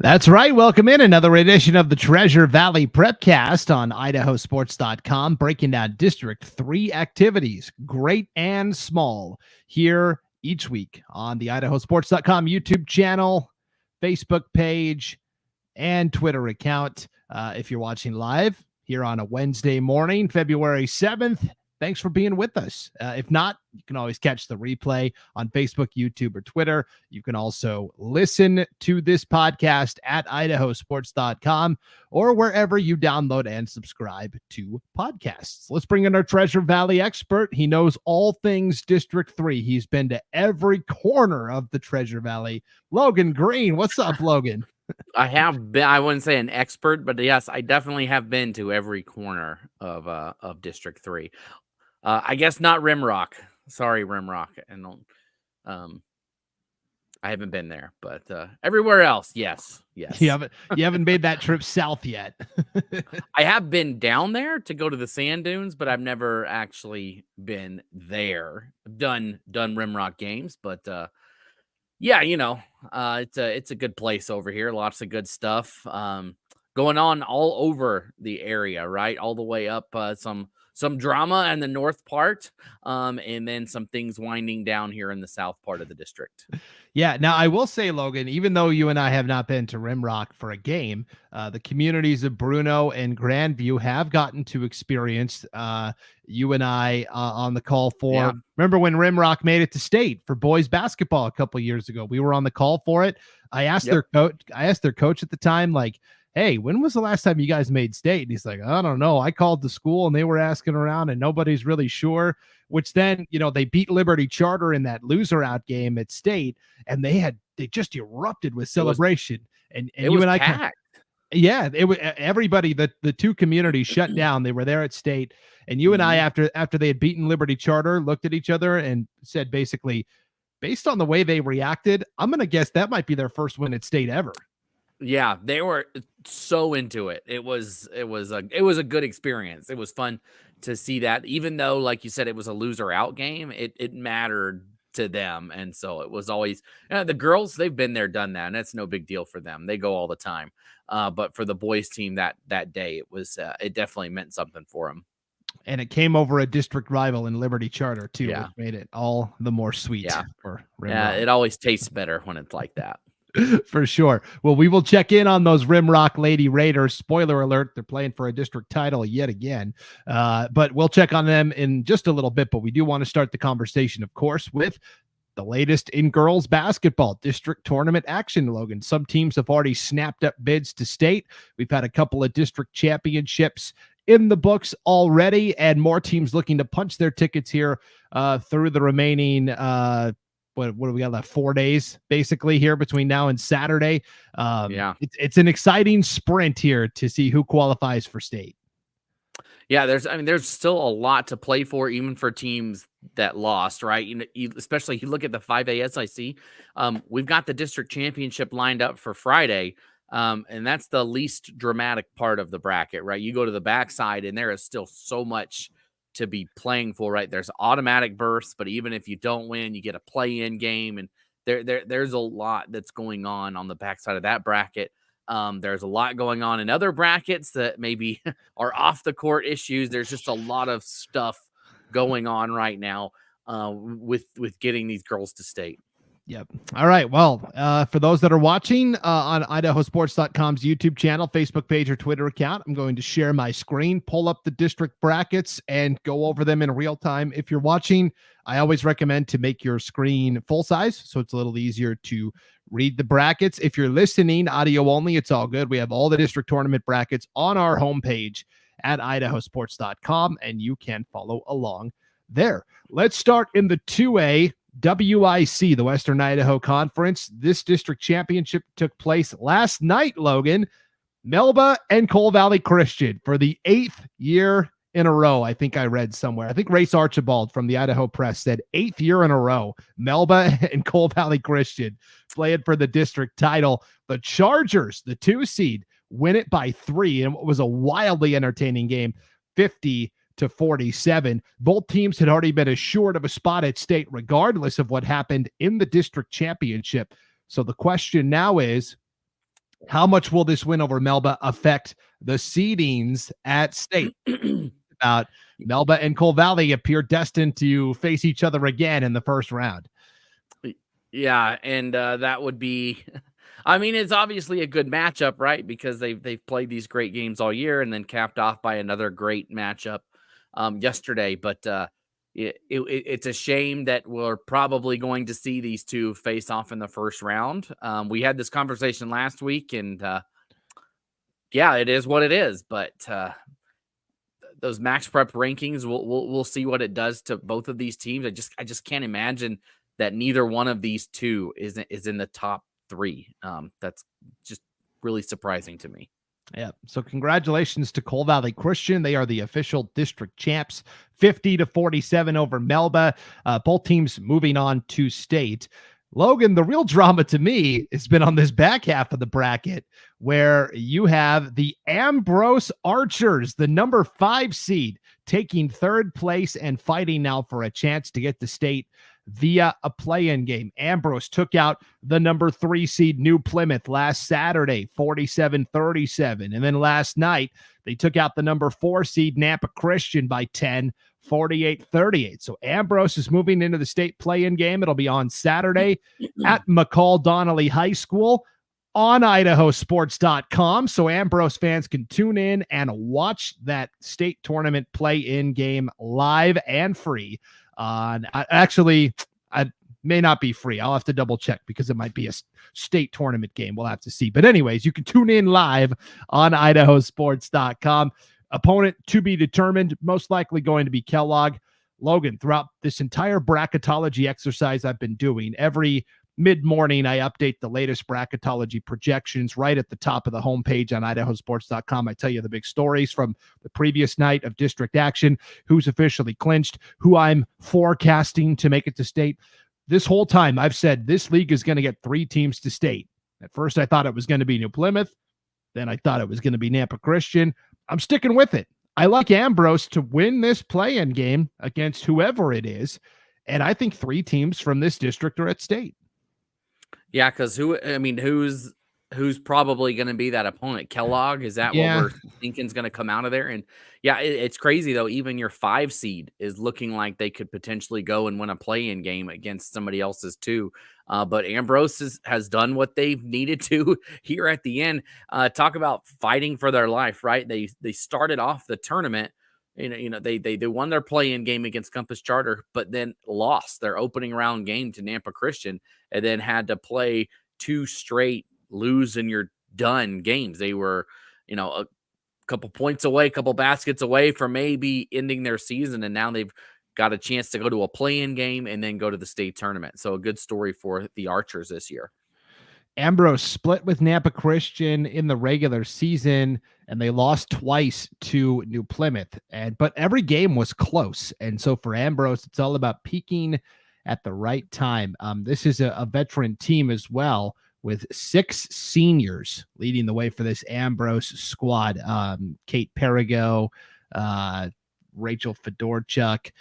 That's right. Welcome in another edition of the Treasure Valley Prepcast on IdahoSports.com, breaking down District 3 activities, great and small, here each week on the IdahoSports.com YouTube channel, Facebook page, and Twitter account. If you're watching live here on a Wednesday morning, February 7th, thanks for being with us. If not, you can always catch the replay on Facebook, YouTube, or Twitter. You can also listen to this podcast at IdahoSports.com or wherever you download and subscribe to podcasts. Let's bring in our Treasure Valley expert. He knows all things District 3. He's been to every corner of the Treasure Valley. Logan Green. What's up, Logan? I have been, I wouldn't say an expert, but yes, I definitely have been to every corner of District 3. I guess not Rimrock. Sorry, Rimrock. And I haven't been there, but everywhere else, yes. You haven't made that trip south yet. I have been down there to go to the sand dunes, but I've never actually been there. I've done Rimrock games, but yeah, it's a good place over here. Lots of good stuff going on all over the area, right? All the way up some drama in the north part, and then some things winding down here in the south part of the district. Yeah. Now, I will say, Logan, even though you and I have not been to Rimrock for a game, the communities of Bruno and Grandview have gotten to experience you and I on the call for. Yeah. Remember when Rimrock made it to state for boys basketball a couple years ago? We were on the call for it. I asked their coach at the time, like, hey, when was the last time you guys made state? And he's like, I don't know. I called the school and they were asking around and nobody's really sure, which then, they beat Liberty Charter in that loser out game at state. And they just erupted with celebration. And you and I, it was everybody, the two communities shut down. They were there at state. And you and I, after they had beaten Liberty Charter, looked at each other and said, basically, based on the way they reacted, I'm going to guess that might be their first win at state ever. Yeah, they were so into it. It was a good experience. It was fun to see that, even though, like you said, it was a loser out game. It mattered to them, and so it was always the girls. They've been there, done that, and that's no big deal for them. They go all the time. But for the boys team that day, it definitely meant something for them. And it came over a district rival in Liberty Charter too, which made it all the more sweet. Yeah, it always tastes better when it's like that. For sure. Well, we will check in on those Rimrock Lady Raiders. Spoiler alert, they're playing for a district title yet again. But we'll check on them in just a little bit. But we do want to start the conversation, of course, with the latest in girls basketball district tournament action, Logan. Some teams have already snapped up bids to state. We've had a couple of district championships in the books already, and more teams looking to punch their tickets here through the remaining what do we got left? 4 days basically here between now and Saturday. It's an exciting sprint here to see who qualifies for state. Yeah, there's still a lot to play for, even for teams that lost, right? Especially you look at the 5A SIC. We've got the district championship lined up for Friday. And that's the least dramatic part of the bracket, right? You go to the backside and there is still so much to be playing for, right? There's automatic berths, but even if you don't win, you get a play-in game, and there's a lot that's going on the backside of that bracket. There's a lot going on in other brackets that maybe are off the court issues. There's just a lot of stuff going on right now with getting these girls to state. Yep. All right. Well, for those that are watching on IdahoSports.com's YouTube channel, Facebook page, or Twitter account, I'm going to share my screen, pull up the district brackets, and go over them in real time. If you're watching, I always recommend to make your screen full size so it's a little easier to read the brackets. If you're listening audio only, it's all good. We have all the district tournament brackets on our homepage at IdahoSports.com, and you can follow along there. Let's start in the 2A WIC, the Western Idaho Conference. This district championship took place last night, Logan. Melba and Coal Valley Christian for the 8th year in a row. I think I read somewhere. I think Race Archibald from the Idaho Press said 8th year in a row. Melba and Coal Valley Christian playing for the district title. The Chargers, the 2 seed, win it by 3, and it was a wildly entertaining game, 50-47. Both teams had already been assured of a spot at state regardless of what happened in the district championship. So the question now is, How much will this win over Melba affect the seedings at state? About Melba and Coal Valley appear destined to face each other again in the first round. Yeah, and that would be I mean, it's obviously a good matchup, right? Because they've played these great games all year and then capped off by another great matchup yesterday. But it's a shame that we're probably going to see these two face off in the first round. We had this conversation last week, and yeah, it is what it is. But those max prep rankings, we'll see what it does to both of these teams. I just can't imagine that neither one of these two is in the top three. That's just really surprising to me. Yeah. So congratulations to Coal Valley Christian. They are the official district champs, 50-47 over Melba. Both teams moving on to state. Logan, the real drama to me has been on this back half of the bracket where you have the Ambrose Archers, the number 5 seed, taking third place and fighting now for a chance to get to state via a play-in game. Ambrose took out the number 3 seed New Plymouth last Saturday, 47-37. And then last night, they took out the number 4 seed Nampa Christian by 10, 48-38. So Ambrose is moving into the state play-in game. It'll be on Saturday at McCall Donnelly High School on IdahoSports.com. So Ambrose fans can tune in and watch that state tournament play-in game live and free. Actually, I may not be free. I'll have to double check because it might be a state tournament game. We'll have to see. But anyways, you can tune in live on IdahoSports.com. Opponent to be determined, most likely going to be Kellogg. Logan, throughout this entire bracketology exercise I've been doing, every mid-morning I update the latest bracketology projections right at the top of the homepage on IdahoSports.com. I tell you the big stories from the previous night of district action, who's officially clinched, who I'm forecasting to make it to state. This whole time I've said this league is going to get 3 teams to state. At first I thought it was going to be New Plymouth. Then I thought it was going to be Nampa Christian. I'm sticking with it. I like Ambrose to win this play-in game against whoever it is. And I think 3 teams from this district are at state. Yeah, because who's probably going to be that opponent? Kellogg? Is that what we're thinking is going to come out of there? And yeah, it's crazy though. Even your 5 seed is looking like they could potentially go and win a play-in game against somebody else's too. But Ambrose has done what they've needed to here at the end. Talk about fighting for their life, right? They started off the tournament. They won their play-in game against Compass Charter, but then lost their opening round game to Nampa Christian, and then had to play 2 straight lose and you're done games. They were, a couple points away, a couple baskets away from maybe ending their season, and now they've got a chance to go to a play-in game and then go to the state tournament. So a good story for the Archers this year. Ambrose split with Nampa Christian in the regular season, and they lost twice to New Plymouth. But every game was close. And so for Ambrose, it's all about peaking at the right time. This is a veteran team as well, with 6 seniors leading the way for this Ambrose squad. Kate Perigo, Rachel Fedorchuk,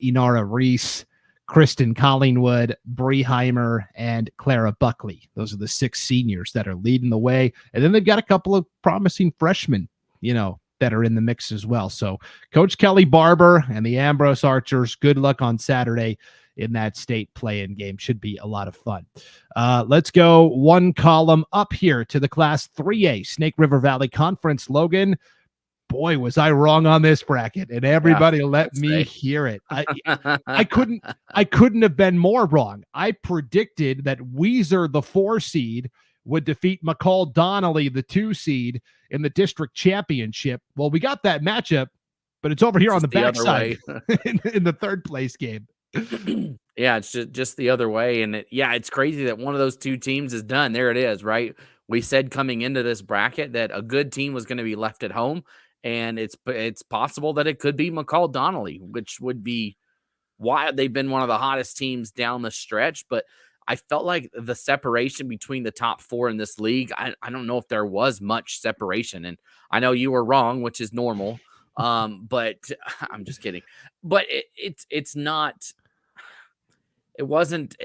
Inara Reese, Kristen Collingwood, Bree Heimer, and Clara Buckley. Those are the 6 seniors that are leading the way. And then they've got a couple of promising freshmen, that are in the mix as well. So Coach Kelly Barber and the Ambrose Archers, good luck on Saturday in that state play-in game. Should be a lot of fun. Let's go one column up here to the Class 3A Snake River Valley Conference. Logan, boy, was I wrong on this bracket, and everybody let me hear it. I couldn't have been more wrong. I predicted that Weiser, the 4 seed, would defeat McCall Donnelly, the 2 seed, in the district championship. Well, we got that matchup, but it's over here on the backside in the 3rd place game. Yeah, it's just the other way. And it's crazy that one of those 2 teams is done. There it is, right? We said coming into this bracket that a good team was going to be left at home. And it's possible that it could be McCall Donnelly, which would be why they've been one of the hottest teams down the stretch. But I felt like the separation between the top 4 in this league, I don't know if there was much separation. And I know you were wrong, which is normal. But I'm just kidding. But it's not. It wasn't.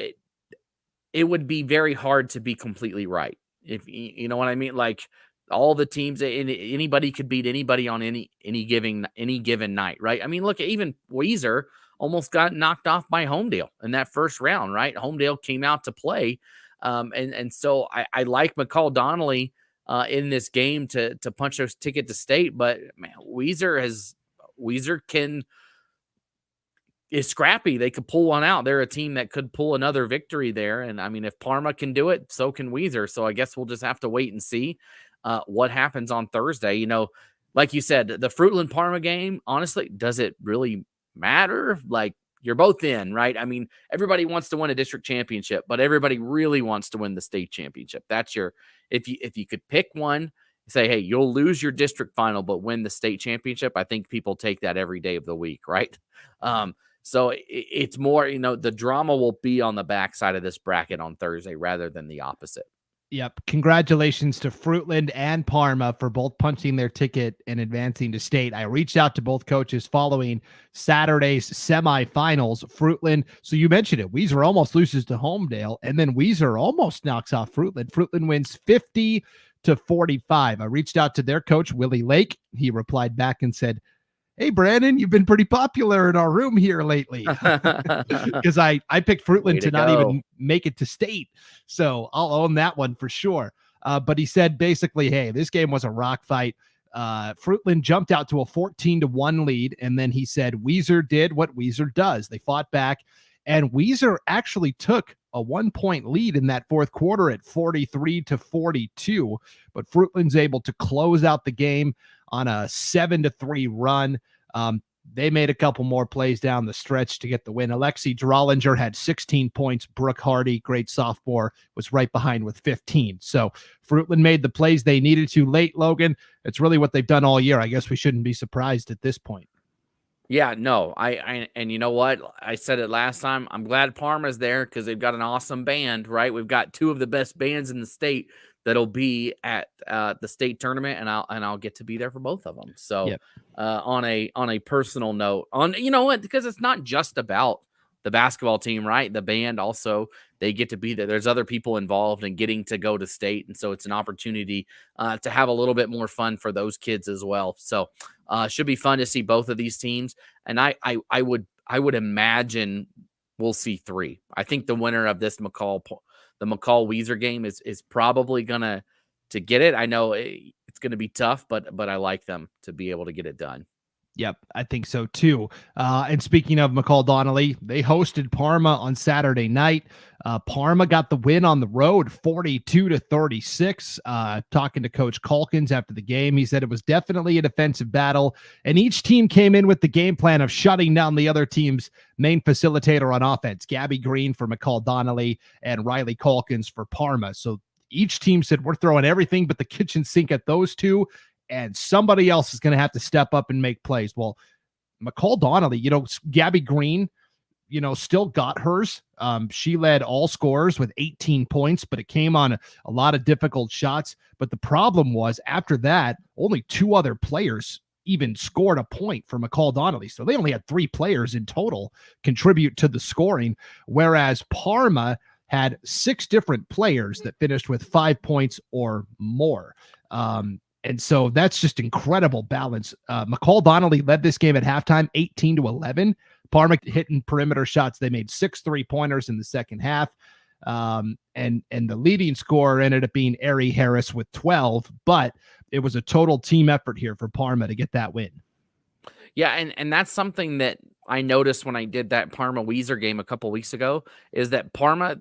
It would be very hard to be completely right. If you know what I mean, like all the teams, anybody could beat anybody on any given night, right? I mean, look, even Weezer almost got knocked off by Homedale in that first round, right? Homedale came out to play, and so I like McCall Donnelly in this game to punch a ticket to state, but man, Weezer is scrappy. They could pull one out. They're a team that could pull another victory there. And I mean, if Parma can do it, so can Weezer. So I guess we'll just have to wait and see what happens on Thursday. You know, like you said, the Fruitland Parma game, honestly, does it really matter? Like, you're both in, right? I mean, everybody wants to win a district championship, but everybody really wants to win the state championship. That's your, if you could pick one, say, hey, you'll lose your district final, but win the state championship. I think people take that every day of the week, right? So it's more, you know, the drama will be on the backside of this bracket on Thursday rather than the opposite. Yep. Congratulations to Fruitland and Parma for both punching their ticket and advancing to state. I reached out to both coaches following Saturday's semifinals. Fruitland, so you mentioned it, Weezer almost loses to Homedale, and then Weezer almost knocks off Fruitland. Fruitland wins 50-45. I reached out to their coach, Willie Lake. He replied back and said, hey, Brandon, you've been pretty popular in our room here lately, because I picked Fruitland to not even make it to state. So I'll own that one for sure. But he said basically, hey, this game was a rock fight. Fruitland jumped out to a 14-1 lead. And then he said Weezer did what Weezer does. They fought back, and Weezer actually took a 1-point lead in that fourth quarter at 43-42. But Fruitland's able to close out the game on a 7-3 run. They made a couple more plays down the stretch to get the win. Alexi Drollinger had 16 points. Brooke Hardy, great sophomore, was right behind with 15. So Fruitland made the plays they needed to late, Logan. It's really what they've done all year. I guess we shouldn't be surprised at this point. Yeah, no, I and you know what? I said it last time. I'm glad Parma's there because they've got an awesome band, right? We've got two of the best bands in the state that'll be at the state tournament, and I'll get to be there for both of them. So, Yep. On a personal note, you know what? Because it's not just about the basketball team, right? The band also, they get to be there. There's other people involved in getting to go to state, and so it's an opportunity to have a little bit more fun for those kids as well. So, should be fun to see both of these teams, and I would imagine we'll see three. I think the winner of this McCall Weezer game is probably gonna to get it. I know it's gonna be tough, but I like them to be able to get it done. Yep, I think so too. And speaking of McCall Donnelly, they hosted Parma on Saturday night. Parma got the win on the road, 42-36. Talking to Coach Calkins after the game, he said it was definitely a defensive battle, and each team came in with the game plan of shutting down the other team's main facilitator on offense, Gabby Green for McCall Donnelly and Riley Calkins for Parma. So each team said, we're throwing everything but the kitchen sink at those two, and somebody else is going to have to step up and make plays. Well, McCall Donnelly, you know, Gabby Green, you know, still got hers. She led all scorers with 18 points, but it came on a lot of difficult shots. But the problem was after that, only two other players even scored a point for McCall Donnelly. So they only had three players in total contribute to the scoring, whereas Parma had six different players that finished with 5 points or more. And so that's just incredible balance. McCall Donnelly led this game at halftime, 18-11. Parma hitting perimeter shots. They made 6 3-pointers in the second half. And the leading scorer ended up being Ari Harris with 12, but it was a total team effort here for Parma to get that win. Yeah, and that's something that I noticed when I did that Parma Weezer game a couple weeks ago, is that Parma,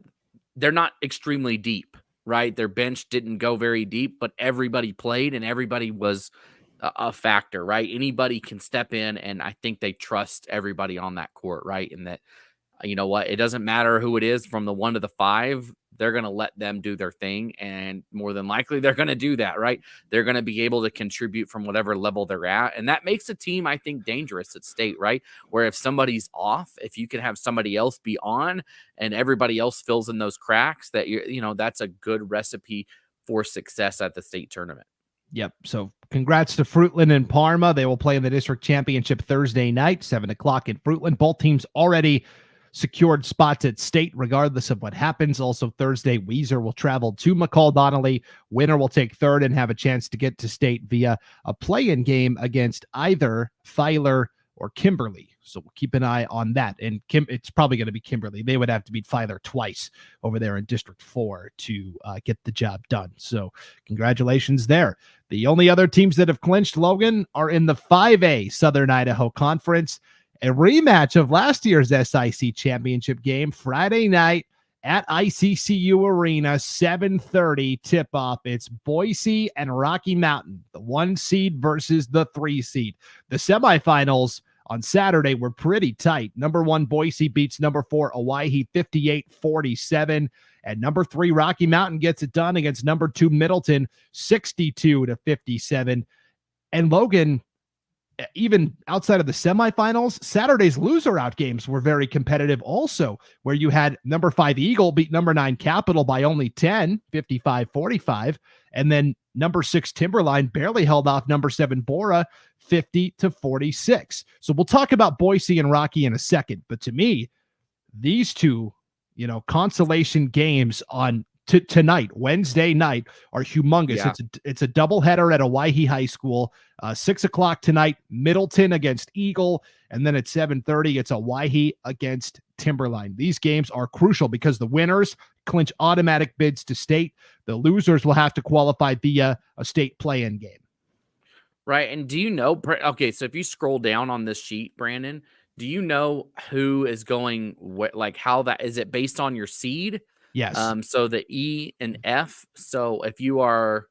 they're not extremely deep. Right, their bench didn't go very deep, but everybody played and everybody was a factor. Right, anybody can step in, and I think they trust everybody on that court. Right, and that, you know what, it doesn't matter who it is from the 1 to the 5. They're going to let them do their thing, and more than likely they're going to do that, right? They're going to be able to contribute from whatever level they're at, and that makes a team, I think, dangerous at state, right? Where if somebody's off, if you can have somebody else be on and everybody else fills in those cracks, that you know, that's a good recipe for success at the state tournament. Yep. So congrats to Fruitland and Parma. They will play in the district championship Thursday night, 7 o'clock in Fruitland. Both teams already secured spots at state regardless of what happens. Also Thursday, Weiser will travel to McCall Donnelly. Winner will take third and have a chance to get to state via a play-in game against either Filer or Kimberly. So we'll keep an eye on that. And it's probably going to be Kimberly. They would have to beat Filer twice over there in District 4 to get the job done. So congratulations there. The only other teams that have clinched, Logan, are in the 5A Southern Idaho Conference. A rematch of last year's SIC championship game Friday night at ICCU Arena, 7:30 tip-off. It's Boise and Rocky Mountain, the 1 seed versus the 3 seed. The semifinals on Saturday were pretty tight. Number 1 Boise beats number 4 Owyhee 58-47, and number 3 Rocky Mountain gets it done against number 2 Middleton 62-57. And Logan, even outside of the semifinals, Saturday's loser out games were very competitive also, where you had number 5 Eagle beat number 9 Capital by only 10, 55-45. And then number 6 Timberline barely held off number 7 Bora 50-46. So we'll talk about Boise and Rocky in a second. But to me, these two, consolation games on tonight, Wednesday night, are humongous. Yeah. It's a doubleheader at Owyhee High School. 6:00 tonight, Middleton against Eagle, and then at 7:30, it's Owyhee against Timberline. These games are crucial because the winners clinch automatic bids to state. The losers will have to qualify via a state play-in game. Right, and do you know? Okay, so if you scroll down on this sheet, Brandon, do you know who is going? Like how that is it based on your seed? Yes. So the E and F. So if you are,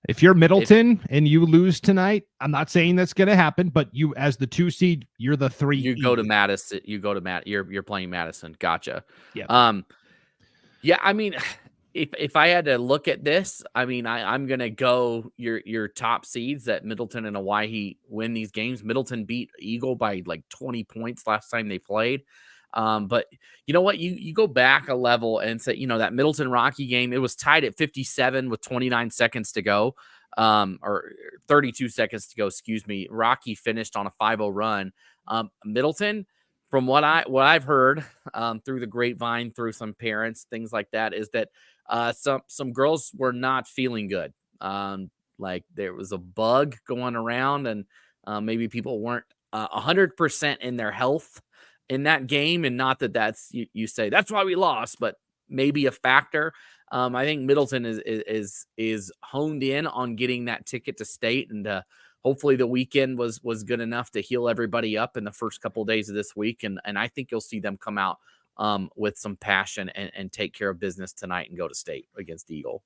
if you're Middleton and you lose tonight, I'm not saying that's going to happen, but you, as the 2 seed, you're the 3. You go to Madison. You go to You're playing Madison. Gotcha. Yeah. Yeah. I mean, if I had to look at this, I mean, I'm gonna go your top seeds that Middleton and Owyhee win these games. Middleton beat Eagle by like 20 points last time they played. But you know what? You go back a level and say, that Middleton Rocky game, it was tied at 57 with 29 seconds to go, or 32 seconds to go, excuse me. Rocky finished on a 5-0 run. Middleton, from what I've heard, through the grapevine, through some parents, things like that, is that, some girls were not feeling good. Like there was a bug going around, and, maybe people weren't, 100% in their health in that game. And not that that's you say that's why we lost, but maybe a factor. I think Middleton is honed in on getting that ticket to state, and hopefully the weekend was good enough to heal everybody up in the first couple of days of this week. And I think you'll see them come out with some passion and take care of business tonight and go to state against Eagle.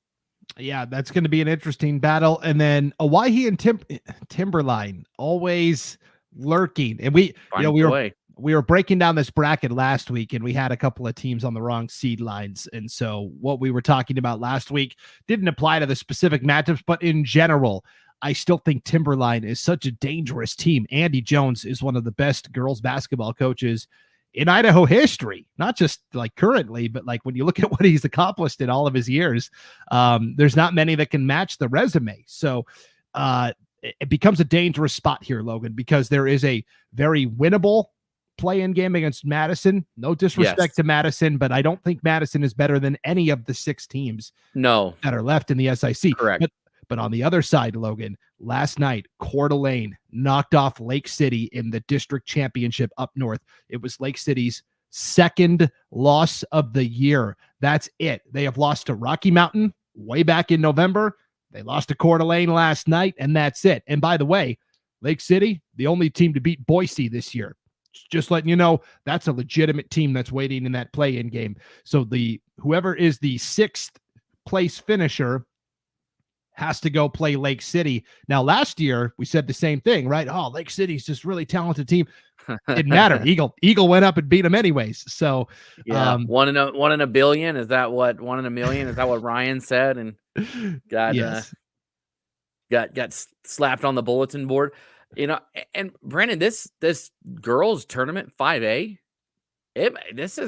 Yeah, that's going to be an interesting battle. And then Owyhee and Timberline always lurking. And we were breaking down this bracket last week, and we had a couple of teams on the wrong seed lines. And so what we were talking about last week didn't apply to the specific matchups, but in general, I still think Timberline is such a dangerous team. Andy Jones is one of the best girls basketball coaches in Idaho history, not just like currently, but like when you look at what he's accomplished in all of his years, there's not many that can match the resume. So it becomes a dangerous spot here, Logan, because there is a very winnable play-in game against Madison. No disrespect to Madison, but I don't think Madison is better than any of the 6 teams that are left in the SIC. Correct. But on the other side, Logan, last night, Coeur d'Alene knocked off Lake City in the district championship up north. It was Lake City's 2nd loss of the year. That's it. They have lost to Rocky Mountain way back in November. They lost to Coeur d'Alene last night, and that's it. And by the way, Lake City, the only team to beat Boise this year. Just letting you know, that's a legitimate team that's waiting in that play-in game. So whoever is the 6th place finisher has to go play Lake City. Now, last year, we said the same thing, right? Oh, Lake City's just really talented team. Didn't matter. Eagle went up and beat them anyways. So, yeah, one in a billion. Is that what 1 in a million? Is that what Ryan said? And got slapped on the bulletin board. And Brandon, this girls tournament 5A, this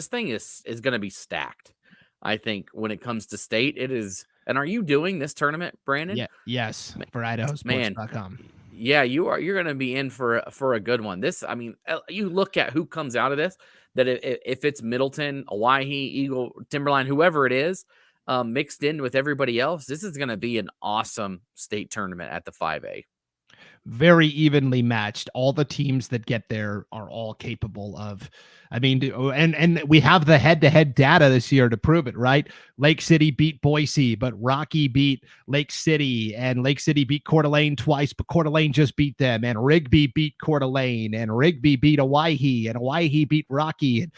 thing is going to be stacked. I think when it comes to state, it is. And are you doing this tournament, Brandon? Yeah. Yes. For IdahoSports.com. Yeah, you're going to be in for a good one. This, I mean, you look at who comes out of this. That if it's Middleton, Owyhee, Eagle, Timberline, whoever it is, mixed in with everybody else, this is going to be an awesome state tournament at the 5A. Very evenly matched. All the teams that get there are all capable of, I mean, and we have the head-to-head data this year to prove it, right? Lake City beat Boise, but Rocky beat Lake City, and Lake City beat Coeur d'Alene twice, but Coeur d'Alene just beat them, and Rigby beat Coeur d'Alene, and Rigby beat Owyhee, and Owyhee beat Rocky. And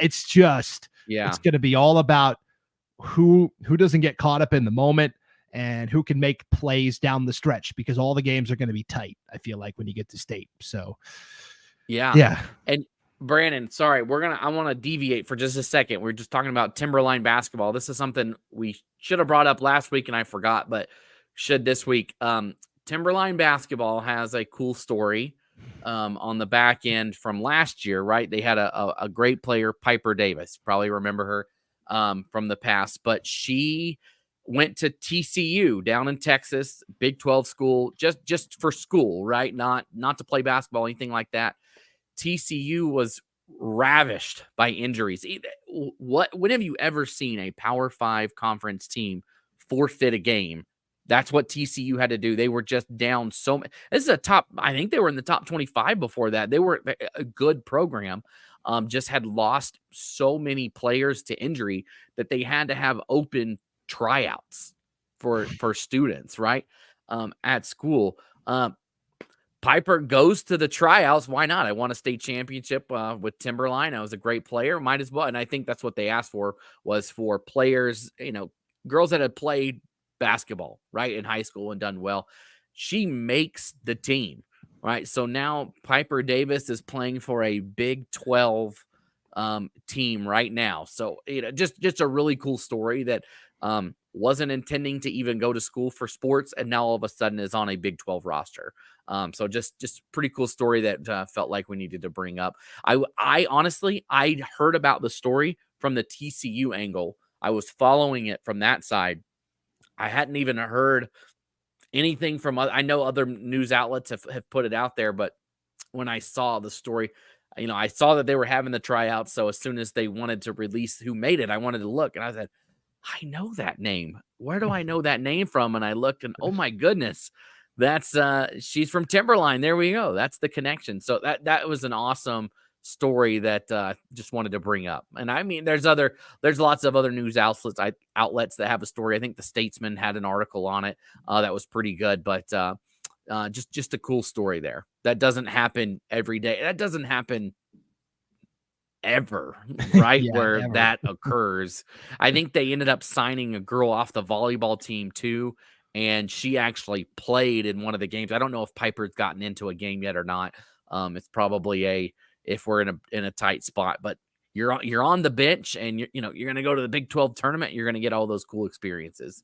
it's just, it's going to be all about who doesn't get caught up in the moment and who can make plays down the stretch, because all the games are going to be tight, I feel like, when you get to state. So yeah. And Brandon, sorry, I want to deviate for just a second. We're just talking about Timberline basketball. This is something we should have brought up last week and I forgot, but should this week. Timberline basketball has a cool story on the back end from last year, right? They had a great player, Piper Davis. Probably remember her from the past, but she went to TCU down in Texas, Big 12 school, just for school, right? Not to play basketball, anything like that. TCU was ravished by injuries. When have you ever seen a Power 5 conference team forfeit a game? That's what TCU had to do. They were just down so much. This is I think they were in the top 25 before that. They were a good program. Just had lost so many players to injury that they had to have open tryouts for students, right? At school. Piper goes to the tryouts. Why not? I won a state championship with Timberline. I was a great player. Might as well. And I think that's what they asked for, was for players, girls that had played basketball, right, in high school and done well. She makes the team, right? So now Piper Davis is playing for a Big 12 team right now. So just a really cool story that wasn't intending to even go to school for sports, and now all of a sudden is on a Big 12 roster. So just pretty cool story that felt like we needed to bring up. I honestly, I heard about the story from the TCU angle. I was following it from that side. I hadn't even heard anything from I know other news outlets have put it out there, but when I saw the story, I saw that they were having the tryouts. So as soon as they wanted to release who made it, I wanted to look, and I said, I know that name. Where do I know that name from? And I looked, and oh my goodness, that's she's from Timberline. There we go. That's the connection. So that was an awesome story that just wanted to bring up. And I mean, there's lots of other news outlets that have a story. I think the Statesman had an article on it that was pretty good, but just a cool story there. That doesn't happen every day. That doesn't happen ever, right? Where ever. That occurs. I think they ended up signing a girl off the volleyball team too, and she actually played in one of the games. I don't know if Piper's gotten into a game yet or not. It's probably if we're in a tight spot, but you're on the bench, and you're going to go to the Big 12 tournament. You're going to get all those cool experiences.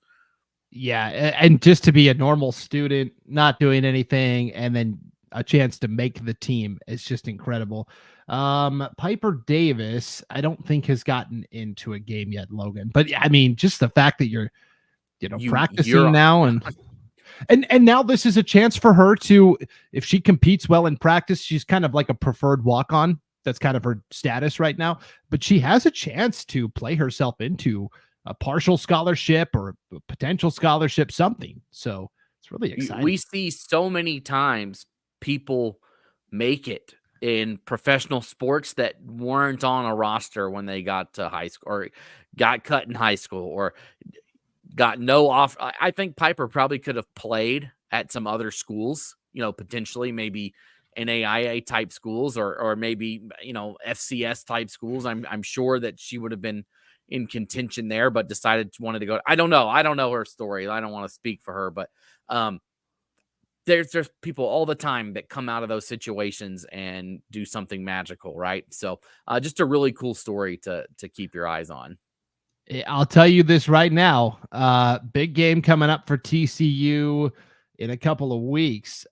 Yeah, and just to be a normal student, not doing anything, and then a chance to make the team is just incredible. Piper Davis, I don't think has gotten into a game yet, Logan. But I mean, just the fact that you're practicing now, and now this is a chance for her to, if she competes well in practice, she's kind of like a preferred walk-on. That's kind of her status right now. But she has a chance to play herself into a partial scholarship or a potential scholarship, something. So it's really exciting. We see so many times people make it in professional sports that weren't on a roster when they got to high school, or got cut in high school, or got no off. I think Piper probably could have played at some other schools, potentially maybe NAIA type schools, or maybe, FCS type schools. I'm sure that she would have been in contention there, but wanted to go. I don't know her story. I don't want to speak for her, but there's people all the time that come out of those situations and do something magical, right? So just a really cool story to keep your eyes on. I'll tell you this right now. Big game coming up for TCU in a couple of weeks.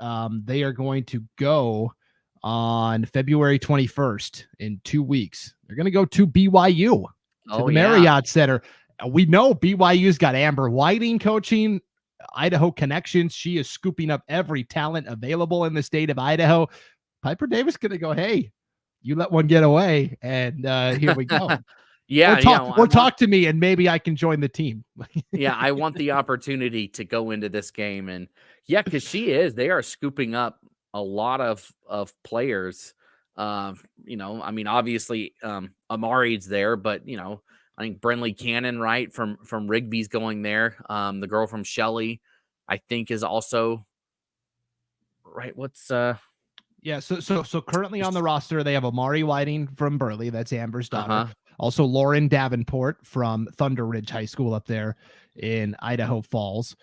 They are going to go on February 21st in 2 weeks. They're going to go to BYU, to the Marriott Center. We know BYU's got Amber Whiting coaching. Idaho connections. She is scooping up every talent available in the state of Idaho. Piper Davis going to go, hey, you let one get away, and here we go. Yeah, Or talk to me, and maybe I can join the team. Yeah, I want the opportunity to go into this game, and because they are scooping up a lot of players. I mean, obviously, Amari's there, but I think Brenly Cannon, right, from Rigby's going there. The girl from Shelley, I think, is also right. What's Yeah, so currently on the roster, they have Amari Whiting from Burley. That's Amber's daughter. uh-huh. Also, Lauren Davenport from Thunder Ridge High School up there in Idaho Falls.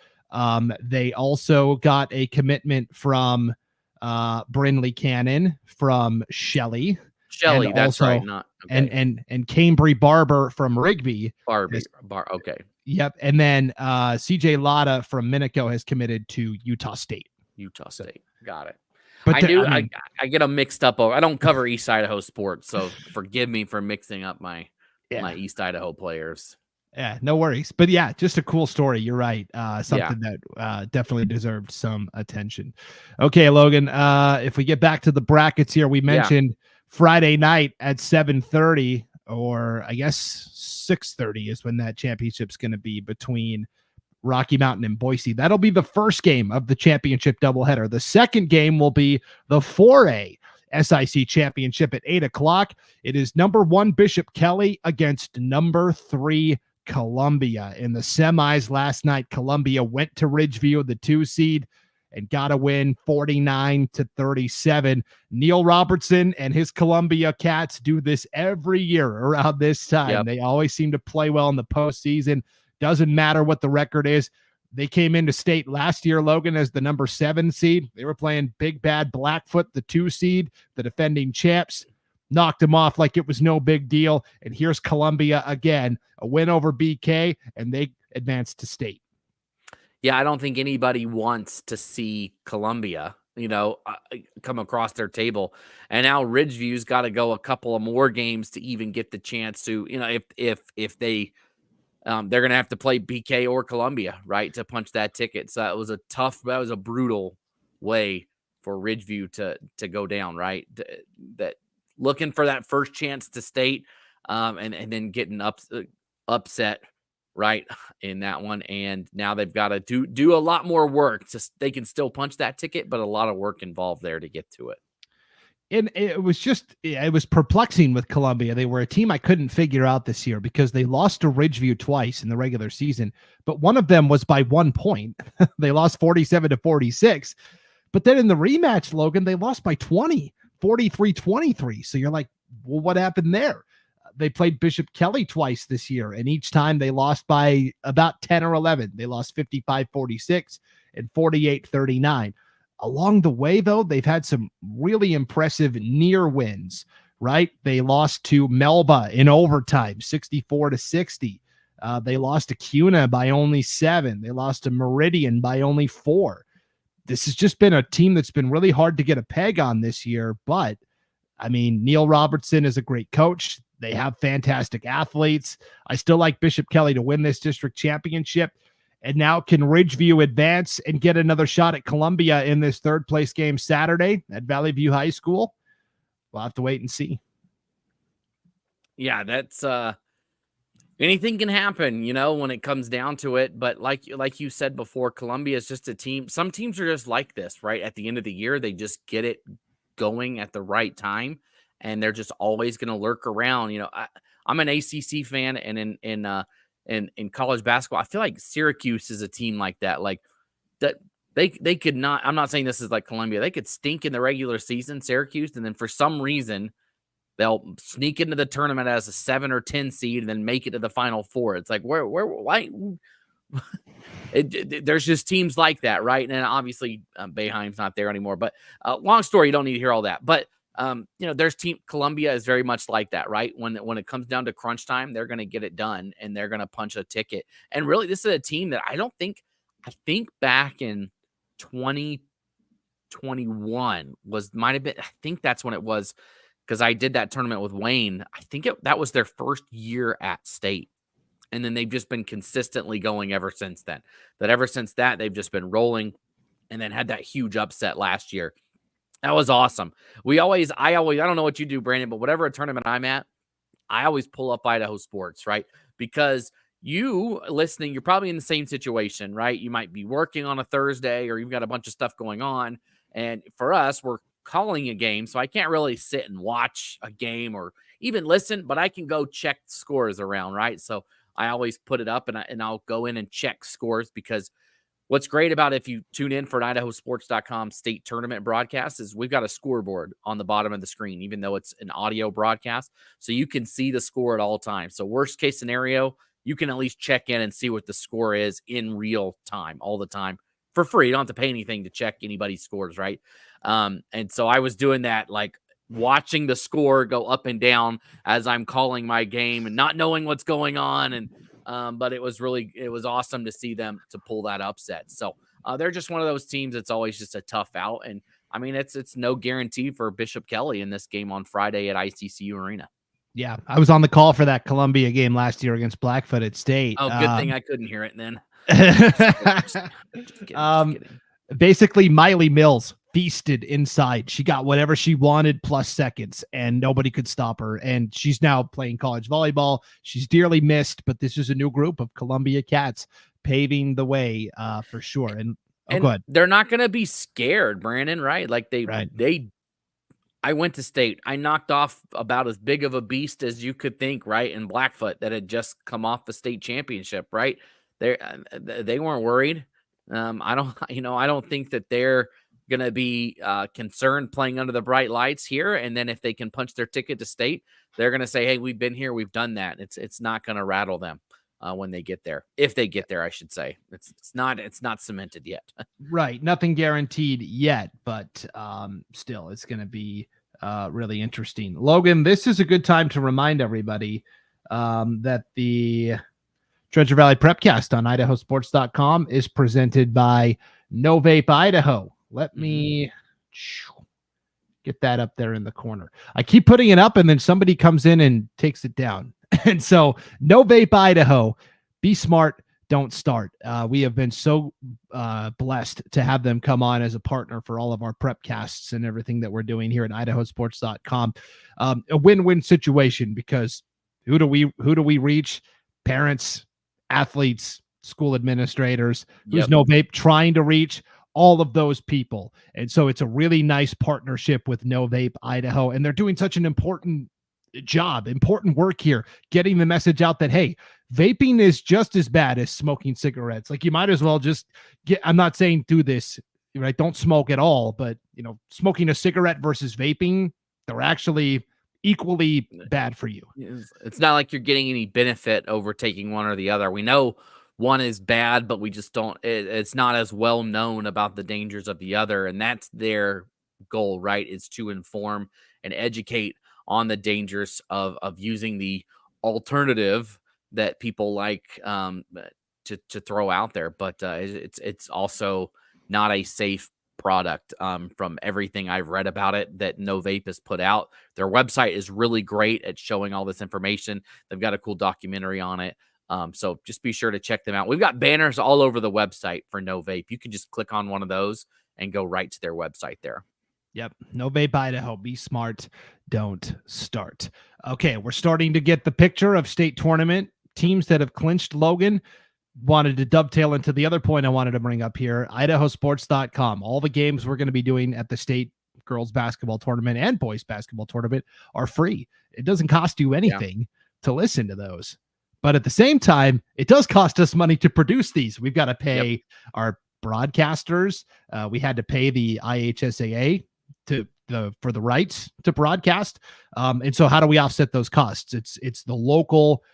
They also got a commitment from Brinley Cannon from Shelley. And Shelley, that's also, right. Not okay. and Cambry Barber from Rigby. Okay. Yep. And then CJ Lotta from Minico has committed to Utah State. Utah State. Got it. But I get them mixed up. I don't cover East Idaho sports, so forgive me for mixing up my East Idaho players. Yeah, no worries. But yeah, just a cool story. You're right. Something that definitely deserved some attention. Okay, Logan. If we get back to the brackets here, we mentioned Friday night at 7:30, or I guess 6:30 is when that championship's going to be between Rocky Mountain and Boise. That'll be the first game of the championship doubleheader. The second game will be the 4A SIC championship at 8:00. It is number 1 Bishop Kelly against number 3 Columbia. In the semis last night, Columbia went to Ridgeview, the 2 seed, and got a win 49-37. Neil Robertson and his Columbia Cats do this every year around this time. Yep. They always seem to play well in the postseason. Doesn't matter what the record is. They came into state last year, Logan, as the number 7 seed. They were playing Big Bad Blackfoot, the 2 seed, the defending champs. Knocked them off like it was no big deal. And here's Columbia again, a win over BK, and they advanced to state. Yeah, I don't think anybody wants to see Columbia, come across their table. And now Ridgeview's got to go a couple of more games to even get the chance to, if they they're going to have to play BK or Columbia, right, to punch that ticket. So that was a brutal way for Ridgeview to go down, right? That looking for that first chance to state, and then getting upset, right, in that one. And now they've got to do a lot more work. They can still punch that ticket, but a lot of work involved there to get to it. And it was perplexing with Columbia. They were a team I couldn't figure out this year because they lost to Ridgeview twice in the regular season, but one of them was by 1 point. They lost 47-46. But then in the rematch, Logan, they lost by 20, 43-23. So you're like, well, what happened there? They played Bishop Kelly twice this year, and each time they lost by about 10 or 11. They lost 55-46 and 48-39. Along the way, though, they've had some really impressive near wins, right? They lost to Melba in overtime, 64-60. They lost to Cuna by only 7. They lost to Meridian by only 4. This has just been a team that's been really hard to get a peg on this year. But, I mean, Neil Robertson is a great coach. They have fantastic athletes. I still like Bishop Kelly to win this district championship. And now can Ridgeview advance and get another shot at Columbia in this third place game Saturday at Valley View High School? We'll have to wait and see. Yeah, that's anything can happen, when it comes down to it. But like you said before, Columbia is just a team. Some teams are just like this, right? At the end of the year, they just get it going at the right time, and they're just always going to lurk around. I'm an ACC fan, and in college basketball, I feel like Syracuse is a team like that. Like that they could not. I'm not saying this is like Columbia. They could stink in the regular season, Syracuse, and then for some reason they'll sneak into the tournament as a 7 or 10 seed and then make it to the Final Four. It's like why? There's just teams like that, right? And obviously Boeheim's not there anymore. But long story, you don't need to hear all that. But there's team Columbia is very much like that, right? When it comes down to crunch time, they're going to get it done and they're going to punch a ticket. And really, this is a team that I think back in 2021 might have been. I think that's when it was, because I did that tournament with Wayne. I think that was their first year at state, And then they've just been consistently going ever since then. Ever since that, they've just been rolling, and then had that huge upset last year. That was awesome. I don't know what you do, Brandon, but whatever tournament I'm at, I always pull up Idaho Sports, right? Because you listening, you're probably in the same situation, right? You might be working on a Thursday, or you've got a bunch of stuff going on. And for us, we're calling a game, so I can't really sit and watch a game or even listen, but I can go check scores around, right? So I always put it up, and I'll go in and check scores, because what's great about if you tune in for an IdahoSports.com state tournament broadcast is we've got a scoreboard on the bottom of the screen, even though it's an audio broadcast. So you can see the score at all times. So worst case scenario, you can at least check in and see what the score is in real time, all the time, for free. You don't have to pay anything to check anybody's scores, right? And so I was doing that, like watching the score go up and down as I'm calling my game and not knowing what's going on. And but it was awesome to see them to pull that upset. So they're just one of those teams that's always just a tough out. And I mean, it's no guarantee for Bishop Kelly in this game on Friday at ICCU Arena. Yeah, I was on the call for that Columbia game last year against Blackfoot at State. Oh, good thing I couldn't hear it then. Just kidding. Basically, Miley Mills feasted inside. She got whatever she wanted plus seconds, and nobody could stop her. And she's now playing college volleyball. She's dearly missed, but this is a new group of Columbia Cats paving the way for sure. And go ahead. They're not going to be scared, Brandon, right? Like I went to State. I knocked off about as big of a beast as you could think, right? In Blackfoot, that had just come off the state championship, right? They weren't worried. I don't think that they're going to be concerned playing under the bright lights here. And then if they can punch their ticket to State, they're going to say, hey, we've been here, we've done that. It's not going to rattle them when they get there. If they get there, I should say. It's not cemented yet. Right. Nothing guaranteed yet, but still, it's going to be really interesting. Logan, this is a good time to remind everybody that the Treasure Valley Prepcast on IdahoSports.com is presented by No Vape Idaho. Let me get that up there in the corner. I keep putting it up, and then somebody comes in and takes it down. And so, No Vape Idaho. Be smart, don't start. We have been so blessed to have them come on as a partner for all of our Prepcasts and everything that we're doing here at IdahoSports.com. A win-win situation, because who do we reach? Parents, athletes, school administrators. Who's No Vape trying to reach? All of those people. And so it's a really nice partnership with No Vape Idaho, and they're doing such an important work here, getting the message out that, hey, vaping is just as bad as smoking cigarettes. Like, you might as well just I'm not saying do this, right? Don't smoke at all, but smoking a cigarette versus vaping, they're actually equally bad for you. It's not like you're getting any benefit over taking one or the other. We know one is bad, but we just don't, it's not as well known about the dangers of the other. And that's their goal, right? Is to inform and educate on the dangers of using the alternative that people like to throw out there. But it's also not a safe product from everything I've read about it that No Vape has put out. Their website is really great at showing all this information. They've got a cool documentary on it. So just be sure to check them out. We've got banners all over the website for No Vape. You can just click on one of those and go right to their website there. Yep. No Vape Idaho. Be smart. Don't start. Okay. We're starting to get the picture of state tournament teams that have clinched. Logan, wanted to dovetail into the other point I wanted to bring up here. IdahoSports.com. All the games we're going to be doing at the state girls basketball tournament and boys basketball tournament are free. It doesn't cost you anything to listen to those. But at the same time, it does cost us money to produce these. We've got to pay our broadcasters. We had to pay the IHSAA for the rights to broadcast. And so how do we offset those costs? It's the local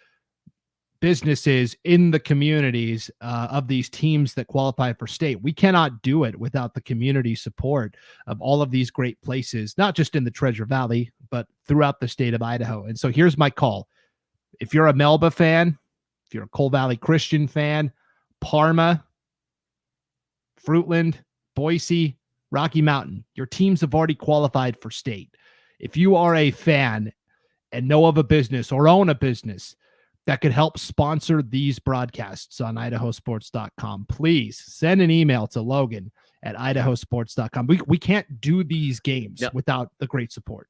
businesses in the communities of these teams that qualify for state. We cannot do it without the community support of all of these great places, not just in the Treasure Valley, but throughout the state of Idaho. And so here's my call. If you're a Melba fan, if you're a Coal Valley Christian fan, Parma, Fruitland, Boise, Rocky Mountain, your teams have already qualified for state. If you are a fan and know of a business or own a business that could help sponsor these broadcasts on IdahoSports.com, please send an email to Logan at IdahoSports.com. We can't do these games without the great support.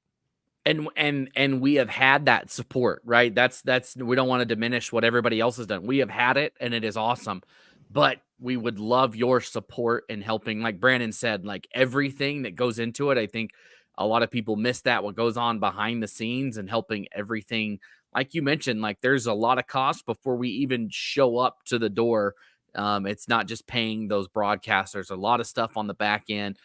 And we have had that support, right? That's we don't want to diminish what everybody else has done. We have had it, and it is awesome. But we would love your support in helping. Like Brandon said, like everything that goes into it. I think a lot of people miss that, what goes on behind the scenes and helping everything. Like you mentioned, like there's a lot of cost before we even show up to the door. It's not just paying those broadcasters, a lot of stuff on the back end,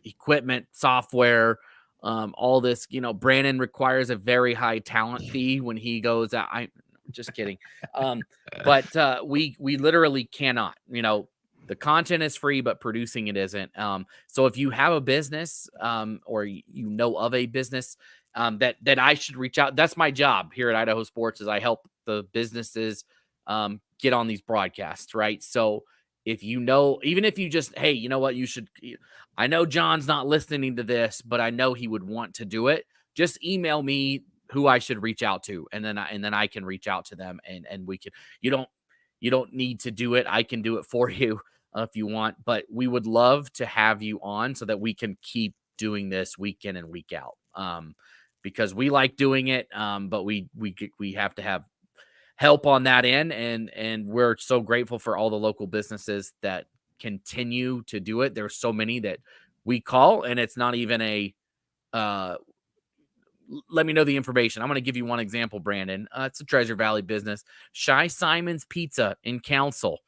equipment, software, all this. Brandon requires a very high talent fee when he goes out. I'm just kidding. But we literally cannot. The content is free, but producing it isn't. So if you have a business, or of a business that I should reach out, that's my job here at Idaho Sports, is I help the businesses get on these broadcasts, right? So if even if you just, hey, you know what, I know John's not listening to this, but I know he would want to do it. Just email me who I should reach out to, and then I can reach out to them, and we can. You don't need to do it. I can do it for you if you want, but we would love to have you on so that we can keep doing this week in and week out. Because we like doing it, but we have to have help on that end, and we're so grateful for all the local businesses that continue to do it. There's so many that we call, and it's not even a let me know the information. I'm going to give you one example, Brandon. It's a Treasure Valley business, Shy Simon's Pizza in Council.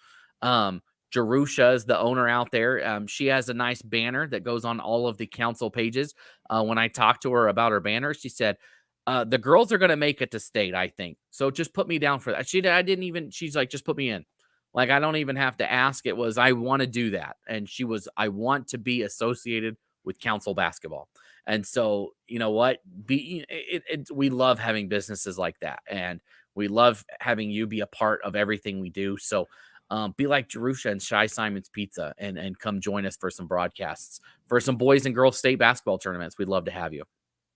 Jerusha is the owner out there. She has a nice banner that goes on all of the council pages. When I talked to her about her banner, she said, the girls are going to make it to state, I think. So just put me down for that. She's like, just put me in. Like, I don't even have to ask. It was, I want to do that. And I want to be associated with council basketball. And so, you know what? We love having businesses like that. And we love having you be a part of everything we do. So be like Jerusha and Shy Simon's Pizza and come join us for some broadcasts, for some boys and girls state basketball tournaments. We'd love to have you.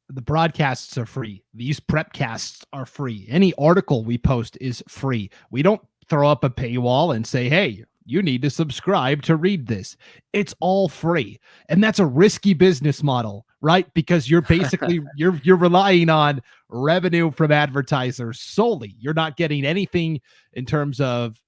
The broadcasts are free. These prepcasts are free. Any article we post is free. We don't throw up a paywall and say, hey, you need to subscribe to read this. It's all free. And that's a risky business model, right? Because you're basically, you're relying on revenue from advertisers solely. You're not getting anything in terms of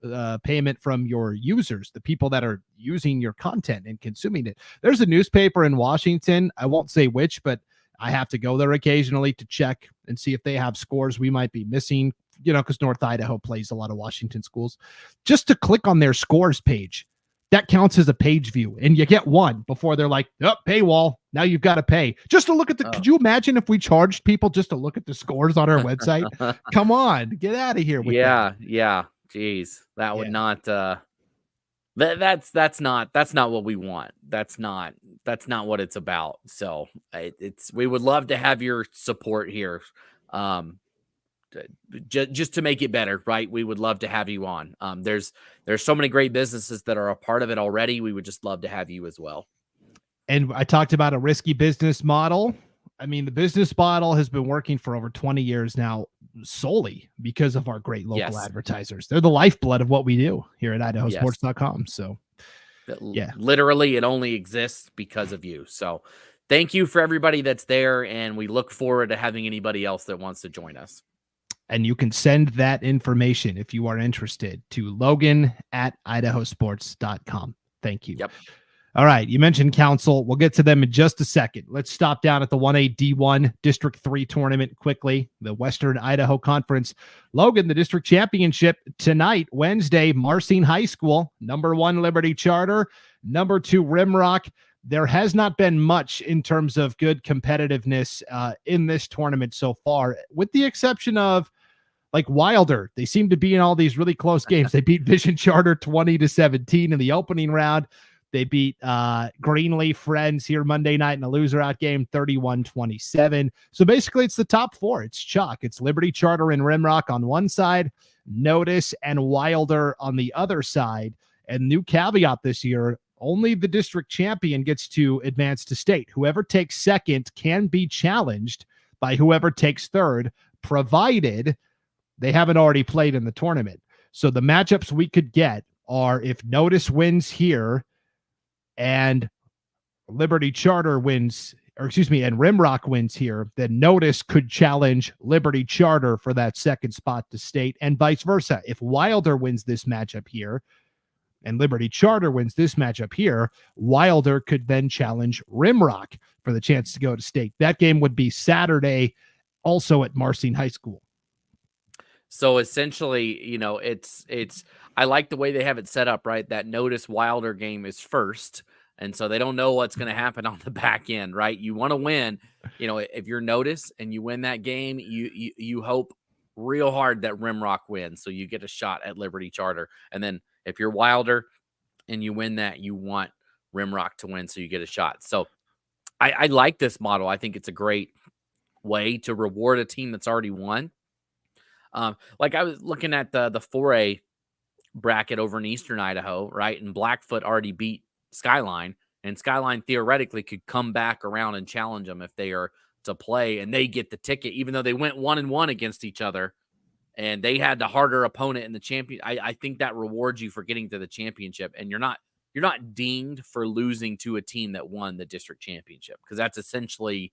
payment from your users, the people that are using your content and consuming it. There's a newspaper in Washington. I won't say which, but I have to go there occasionally to check and see if they have scores we might be missing, because North Idaho plays a lot of Washington schools. Just to click on their scores page, that counts as a page view, and you get one before they're like, oh, paywall. Now you've got to pay just to look at Could you imagine if we charged people just to look at the scores on our website? Come on, get out of here with that. Yeah. Jeez, that would not. That's not what we want. That's not what it's about. So we would love to have your support here. Just to make it better, right? We would love to have you on. There's so many great businesses that are a part of it already. We would just love to have you as well. And I talked about a risky business model. I mean, the business model has been working for over 20 years now, solely because of our great local advertisers. They're the lifeblood of what we do here at IdahoSports.com. So, literally, it only exists because of you. So, thank you for everybody that's there, and we look forward to having anybody else that wants to join us. And you can send that information if you are interested to Logan at IdahoSports.com. Thank you. Yep. All right. You mentioned council. We'll get to them in just a second. Let's stop down at the 1A D1 District 3 tournament quickly. The Western Idaho Conference. Logan, the district championship tonight, Wednesday, Marcine High School, number 1 Liberty Charter, number 2 Rimrock. There has not been much in terms of good competitiveness in this tournament so far, with the exception of like Wilder. They seem to be in all these really close games. They beat Vision Charter 20-17 in the opening round. They beat Greenleaf Friends here Monday night in a loser-out game, 31-27. So basically, it's the top 4. It's chalk. It's Liberty Charter and Rimrock on one side, Notice and Wilder on the other side. And new caveat this year, only the district champion gets to advance to state. Whoever takes second can be challenged by whoever takes third, provided they haven't already played in the tournament. So the matchups we could get are if Notice wins here and Liberty Charter wins, or excuse me, and Rimrock wins here, then Notice could challenge Liberty Charter for that second spot to state, and vice versa. If Wilder wins this matchup here and Liberty Charter wins this matchup here, Wilder could then challenge Rimrock for the chance to go to state. That game would be Saturday, also at Marcine High School. So essentially, it's I like the way they have it set up, right? That Notice Wilder game is first. And so they don't know what's going to happen on the back end, right? You want to win, if you're Notice and you win that game, you hope real hard that Rimrock wins. So you get a shot at Liberty Charter. And then if you're Wilder and you win that, you want Rimrock to win. So you get a shot. So I like this model. I think it's a great way to reward a team that's already won. Like I was looking at the 4A bracket over in Eastern Idaho, right? And Blackfoot already beat Skyline, and Skyline theoretically could come back around and challenge them if they are to play, and they get the ticket, even though they went 1-1 against each other, and they had the harder opponent in the champion. I think that rewards you for getting to the championship, and you're not dinged for losing to a team that won the district championship, because that's essentially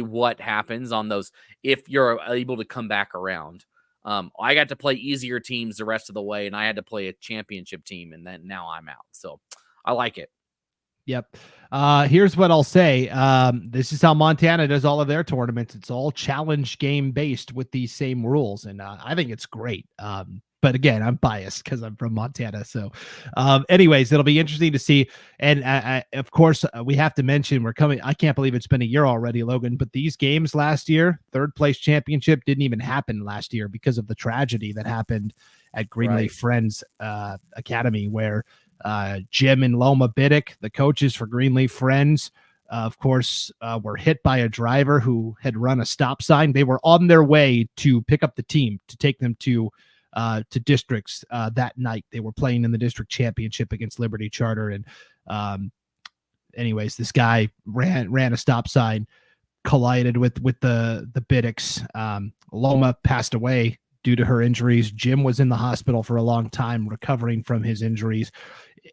what happens on those if you're able to come back around. I got to play easier teams the rest of the way, and I had to play a championship team, and then now I'm out. So I like it. Yep. Here's what I'll say. This is how Montana does all of their tournaments. It's all challenge game based with these same rules. And I think it's great. But again, I'm biased because I'm from Montana. So anyways, it'll be interesting to see. And of course, we have to mention we're coming. I can't believe it's been a year already, Logan. But these games last year, third place championship didn't even happen last year because of the tragedy that happened at Greenleaf Friends Academy, where Jim and Loma Biddick, the coaches for Greenleaf Friends, of course, were hit by a driver who had run a stop sign. They were on their way to pick up the team to take them to districts that night. They were playing in the district championship against Liberty Charter. And anyways, this guy ran a stop sign, collided with the Biddicks. Loma passed away due to her injuries. Jim was in the hospital for a long time recovering from his injuries.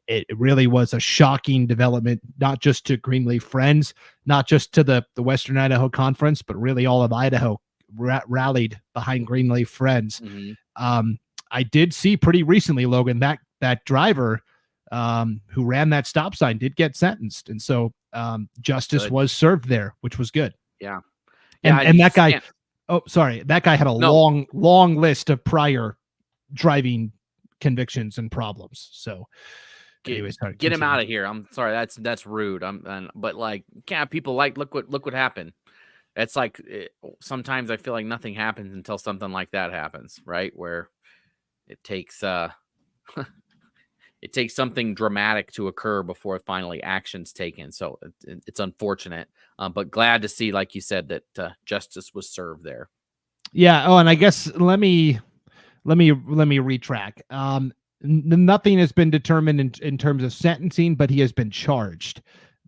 It really was a shocking development, not just to Greenleaf Friends, not just to the Western Idaho Conference, but really all of Idaho rallied behind Greenleaf Friends. Mm-hmm. I did see pretty recently, Logan, that driver who ran that stop sign did get sentenced. And so justice was served there, which was good. Yeah. And that guy, that guy had a long list of prior driving convictions and problems. So anyways, get him out of here. I'm sorry. That's rude. But like, people look what happened. It's like sometimes I feel like nothing happens until something like that happens, right? Where it takes it takes something dramatic to occur before finally action's taken. So it's unfortunate, but glad to see, like you said, that justice was served there. Yeah. Oh, and I guess let me retract. Nothing has been determined in terms of sentencing, but he has been charged.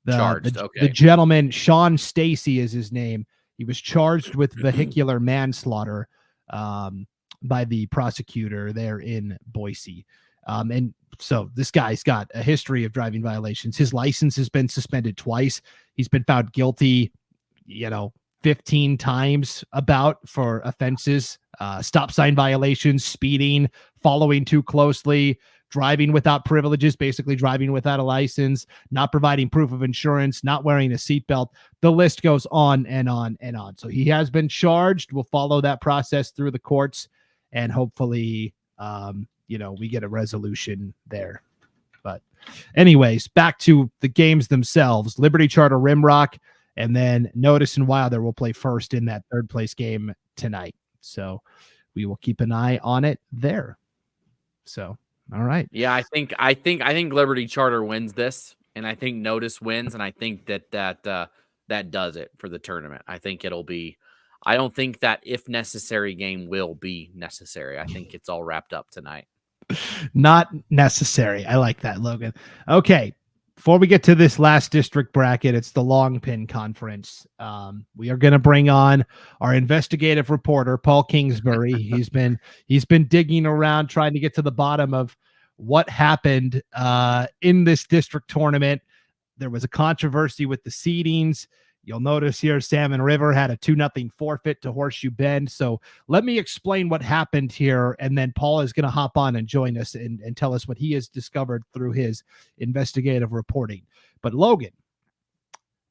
The gentleman, Sean Stacy is his name. He was charged with vehicular manslaughter by the prosecutor there in Boise. And so this guy's got a history of driving violations. His license has been suspended twice. He's been found guilty, 15 times for offenses, stop sign violations, speeding, following too closely, driving without privileges, basically driving without a license, not providing proof of insurance, not wearing a seatbelt. The list goes on and on and on. So he has been charged. We'll follow that process through the courts, and hopefully, we get a resolution there. But anyways, back to the games themselves. Liberty Charter Rimrock, and then Notice and Wilder will play first in that third place game tonight. So we will keep an eye on it there. So, all right. Yeah, I think Liberty Charter wins this, and I think Notice wins, and I think that does it for the tournament. I think it'll be. I don't think that if necessary game will be necessary. I think it's all wrapped up tonight. Not necessary. I like that, Logan. Okay. before we get to this last district bracket, it's the long pin conference. We are going to bring on our investigative reporter, Paul Kingsbury. He's been digging around, trying to get to the bottom of what happened in this district tournament. There was a controversy with the seedings. You'll notice here Salmon River had a 2-0 forfeit to Horseshoe Bend. So let me explain what happened here, and then Paul is going to hop on and join us and tell us what he has discovered through his investigative reporting. But Logan,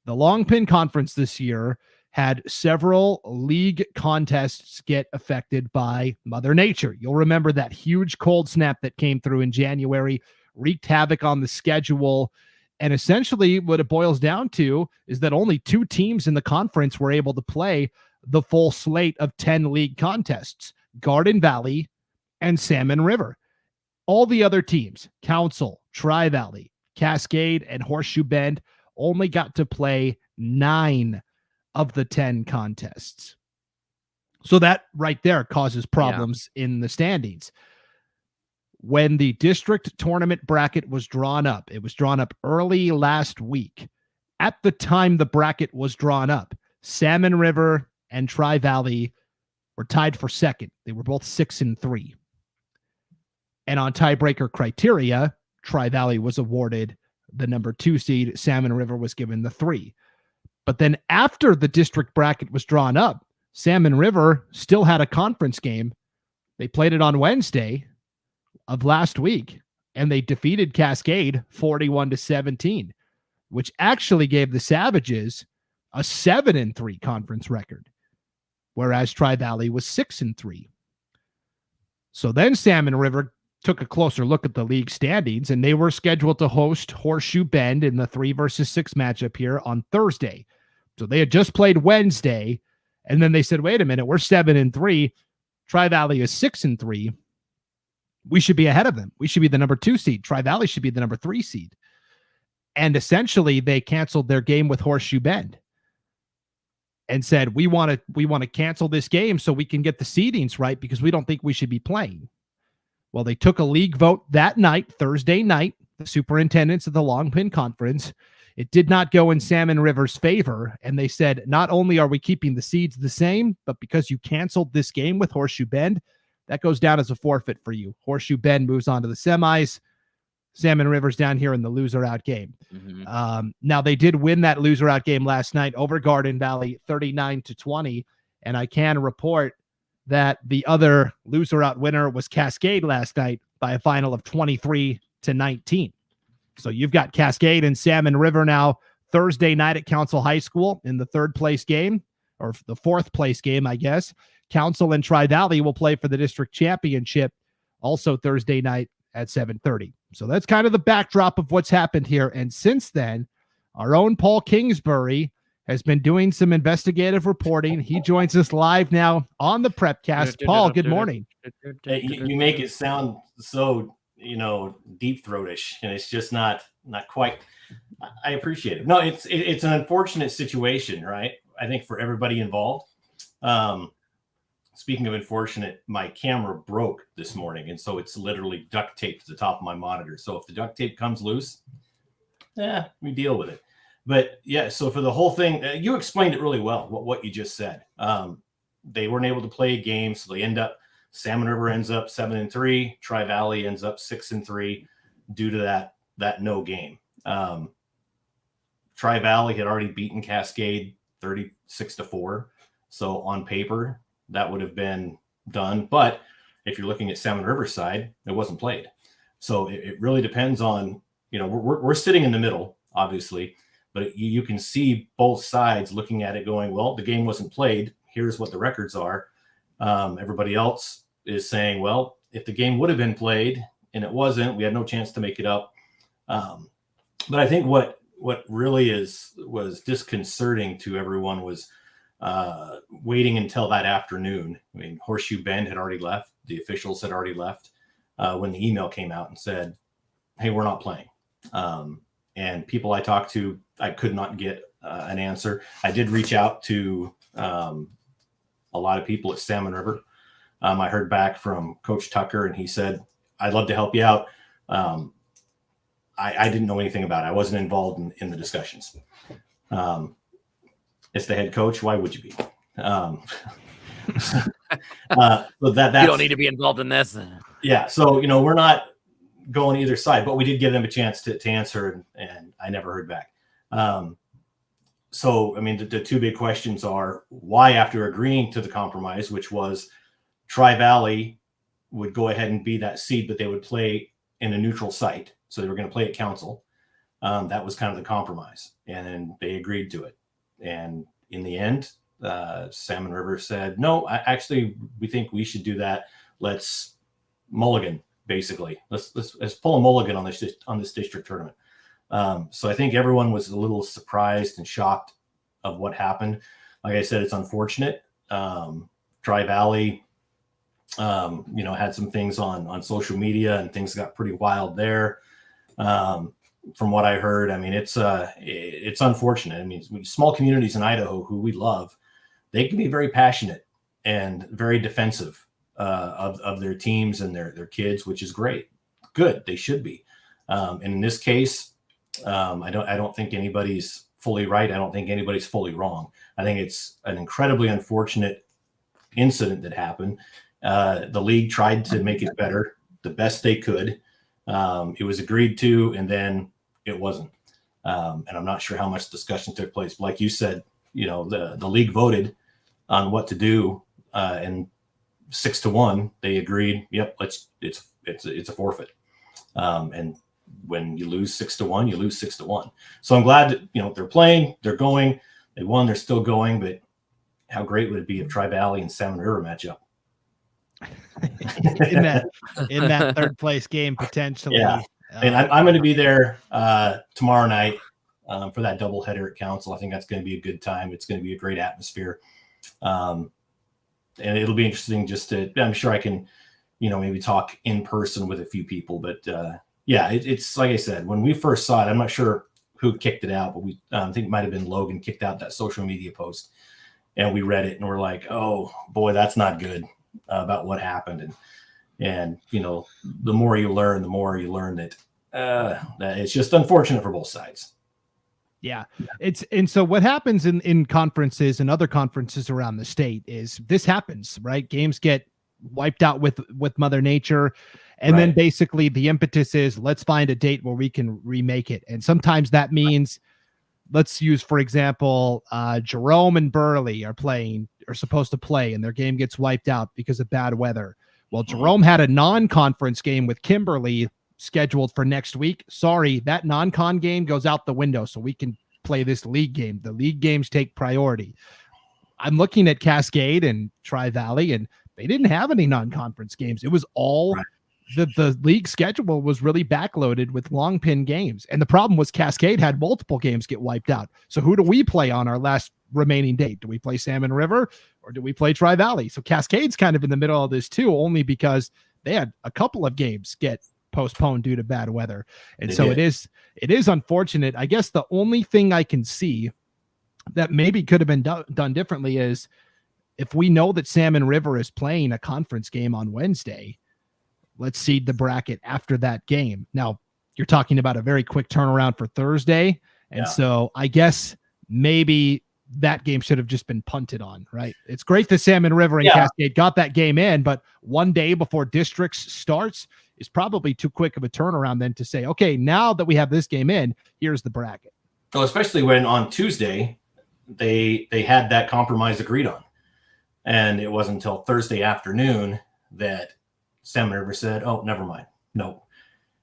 the Long Pin Conference this year had several league contests get affected by Mother Nature. You'll remember that huge cold snap that came through in January, wreaked havoc on the schedule. And essentially what it boils down to is that only 2 teams in the conference were able to play the full slate of 10 league contests, Garden Valley and Salmon River. All the other teams, Council, Tri-Valley, Cascade, and Horseshoe Bend, only got to play 9 of the 10 contests. So that right there causes problems in the standings. When the district tournament bracket was drawn up, it was drawn up early last week. At the time the bracket was drawn up, Salmon River and Tri-Valley were tied for second. They were both 6-3. And on tiebreaker criteria, Tri-Valley was awarded the number 2 seed. Salmon River was given the 3. But then after the district bracket was drawn up, Salmon River still had a conference game. They played it on Wednesday of last week, and they defeated Cascade 41-17, which actually gave the Savages a 7-3 conference record, whereas Tri-Valley was 6-3. So then Salmon River took a closer look at the league standings, and they were scheduled to host Horseshoe Bend in the 3-6 matchup here on Thursday. So they had just played Wednesday, and then they said, wait a minute, we're 7-3. Tri-Valley is 6-3. We should be ahead of them. We should be the number 2 seed. Tri-Valley should be the number 3 seed. And essentially they canceled their game with Horseshoe Bend and said, we want to cancel this game so we can get the seedings right, because we don't think we should be playing. Well, they took a league vote that night, Thursday night, the superintendents of the Long Pin Conference. It did not go in Salmon River's favor. And they said, not only are we keeping the seeds the same, but because you canceled this game with Horseshoe Bend, that goes down as a forfeit for you. Horseshoe Bend moves on to the semis. Salmon River's down here in the loser-out game. Mm-hmm. Now, they did win that loser-out game last night over Garden Valley, 39-20. And I can report that the other loser-out winner was Cascade last night by a final of 23-19. So you've got Cascade and Salmon River now Thursday night at Council High School in the 3rd-place game, or the 4th-place game, I guess. Council and Tri-Valley will play for the district championship also Thursday night at 7:30. So that's kind of the backdrop of what's happened here. And since then, our own Paul Kingsbury has been doing some investigative reporting. He joins us live now on the Prepcast. Paul, good morning. Hey, you make it sound so, deep throatish, and it's just not quite. I appreciate it. No, it's an unfortunate situation, right? I think for everybody involved. Speaking of unfortunate, my camera broke this morning, and so it's literally duct taped to the top of my monitor. So if the duct tape comes loose, we deal with it. But yeah, so for the whole thing, you explained it really well, what you just said. They weren't able to play a game, so Salmon River ends up 7-3, Tri-Valley ends up 6-3 due to that no game. Tri-Valley had already beaten Cascade 36-4. So on paper, that would have been done. But if you're looking at Salmon River's side, it wasn't played. So it really depends on, we're sitting in the middle, obviously, but you can see both sides looking at it going, well, the game wasn't played. Here's what the records are. Everybody else is saying, well, if the game would have been played and it wasn't, we had no chance to make it up. But I think what really was disconcerting to everyone was waiting until that afternoon. I mean, Horseshoe Bend had already left. The officials had already left when the email came out and said, hey, we're not playing. And people I talked to, I could not get an answer. I did reach out to a lot of people at Salmon River. I heard back from Coach Tucker, and he said, I'd love to help you out. I didn't know anything about it. I wasn't involved in the discussions. As the head coach, why would you be? But that's, you don't need to be involved in this. Yeah. So, we're not going either side, but we did give them a chance to answer, and I never heard back. So, I mean, the two big questions are why, after agreeing to the compromise, which was Tri-Valley would go ahead and be that seed, but they would play in a neutral site. So they were going to play at Council. That was kind of the compromise, and then they agreed to it. And in the end, Salmon River said, no, we think we should do that. Let's mulligan, basically. Let's pull a mulligan on this district tournament. So I think everyone was a little surprised and shocked of what happened. Like I said, it's unfortunate. Tri-Valley, had some things on social media, and things got pretty wild there. From what I heard, I mean, it's unfortunate. I mean, small communities in Idaho who we love, they can be very passionate and very defensive of their teams and their kids, which is great. Good, they should be. And in this case, I don't think anybody's fully right. I don't think anybody's fully wrong. I think it's an incredibly unfortunate incident that happened. The league tried to make it better the best they could. It was agreed to, and then it wasn't. And I'm not sure how much discussion took place. But like you said, the league voted on what to do, and 6-1, they agreed. Yep, it's a forfeit. And when you lose 6-1, you lose 6-1. So I'm glad that they're playing, they're going, they won, they're still going. But how great would it be if Tri-Valley and Salmon River match up? in that third place game potentially. Yeah. And I'm going to be there tomorrow night for that doubleheader at Council. I think that's going to be a good time. It's going to be a great atmosphere. And it'll be interesting I'm sure I can, maybe talk in person with a few people. But it's like I said, when we first saw it, I'm not sure who kicked it out, but we I think it might have been Logan kicked out that social media post. And we read it and we're like, oh boy, that's not good about what happened. And the more you learn that that it's just unfortunate for both sides. Yeah. And so what happens in conferences and other conferences around the state is this happens, right? Games get wiped out with Mother Nature. And then basically the impetus is let's find a date where we can remake it. And sometimes that means let's use, for example, Jerome and Burley are supposed to play, and their game gets wiped out because of bad weather. Well, Jerome had a non-conference game with Kimberly scheduled for next week. Sorry, that non-con game goes out the window, so we can play this league game. The league games take priority. I'm looking at Cascade and Tri-Valley, and they didn't have any non-conference games. It was all the league schedule was really backloaded with long pin games. And the problem was Cascade had multiple games get wiped out. So who do we play on our last remaining date? Do we play Salmon River or do we play Tri-Valley? So Cascade's kind of in the middle of this too, only because they had a couple of games get postponed due to bad weather. And it is unfortunate. I guess the only thing I can see that maybe could have been done differently is if we know that Salmon River is playing a conference game on Wednesday, let's seed the bracket after that game. Now, you're talking about a very quick turnaround for Thursday. And so I guess maybe that game should have just been punted on, right? It's great that Salmon River and Cascade got that game in, but one day before districts starts is probably too quick of a turnaround then to say, okay, now that we have this game in, here's the bracket. Well, especially when on Tuesday, they had that compromise agreed on. And it wasn't until Thursday afternoon that Salmon River said, oh, never mind. No.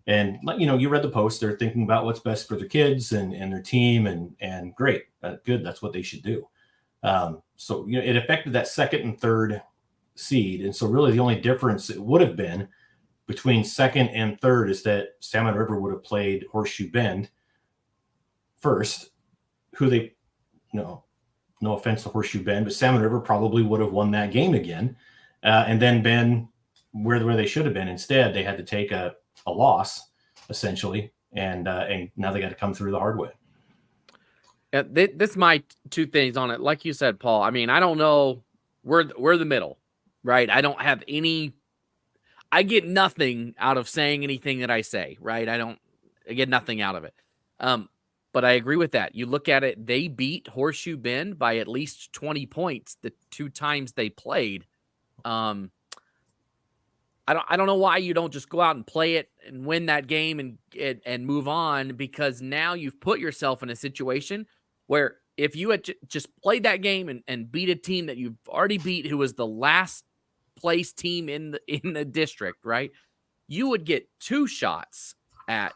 And, you read the post. They're thinking about what's best for their kids and their team. And great. Good. That's what they should do. So, it affected that second and third seed. And so really the only difference it would have been between second and third is that Salmon River would have played Horseshoe Bend first, who they, no offense to Horseshoe Bend, but Salmon River probably would have won that game again and then been where they should have been. Instead, they had to take a loss, essentially, and now they got to come through the hard way. This my two things on it. Like you said, Paul, I mean, I don't know. We're the middle, right? I don't have I get nothing out of saying anything that I say, right? get nothing out of it. But I agree with that. You look at it, they beat Horseshoe Bend by at least 20 points the 2 times they played. I don't know why you don't just go out and play it and win that game and move on, because now you've put yourself in a situation where if you had just played that game and beat a team that you've already beat, who was the last place team in the district, right? You would get 2 shots at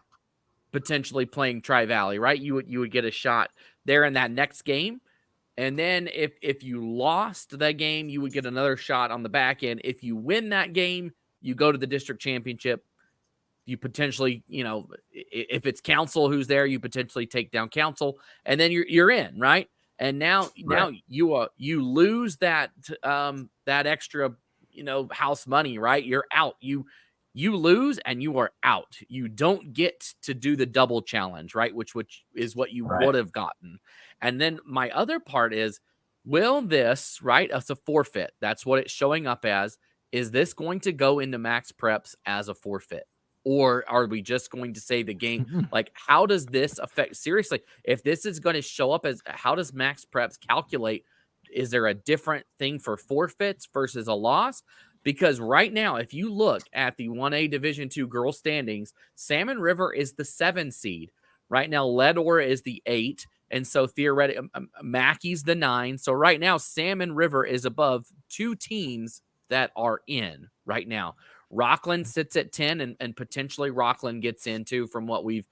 potentially playing Tri-Valley, right? You would get a shot there in that next game. And then if you lost that game, you would get another shot on the back end. If you win that game, you go to the district championship. You potentially, if it's Council who's there, you potentially take down Council, and then you're in, right? And now you lose that extra, house money, right? You're out. You lose and you are out. You don't get to do the double challenge, right? Which is what you would have gotten. And then my other part is, will this, right, as a forfeit? That's what it's showing up as. Is this going to go into Max Preps as a forfeit? Or are we just going to say the game? Like, how does this affect? Seriously, if this is going to show up as, how does Max Preps calculate? Is there a different thing for forfeits versus a loss? Because right now, if you look at the 1A Division II girls standings, Salmon River is the 7 seed. Right now, Leadore is the 8. And so theoretically, Mackey's the 9. So right now, Salmon River is above 2 teams that are in right now. Rockland sits at 10, and potentially Rockland gets into from what we've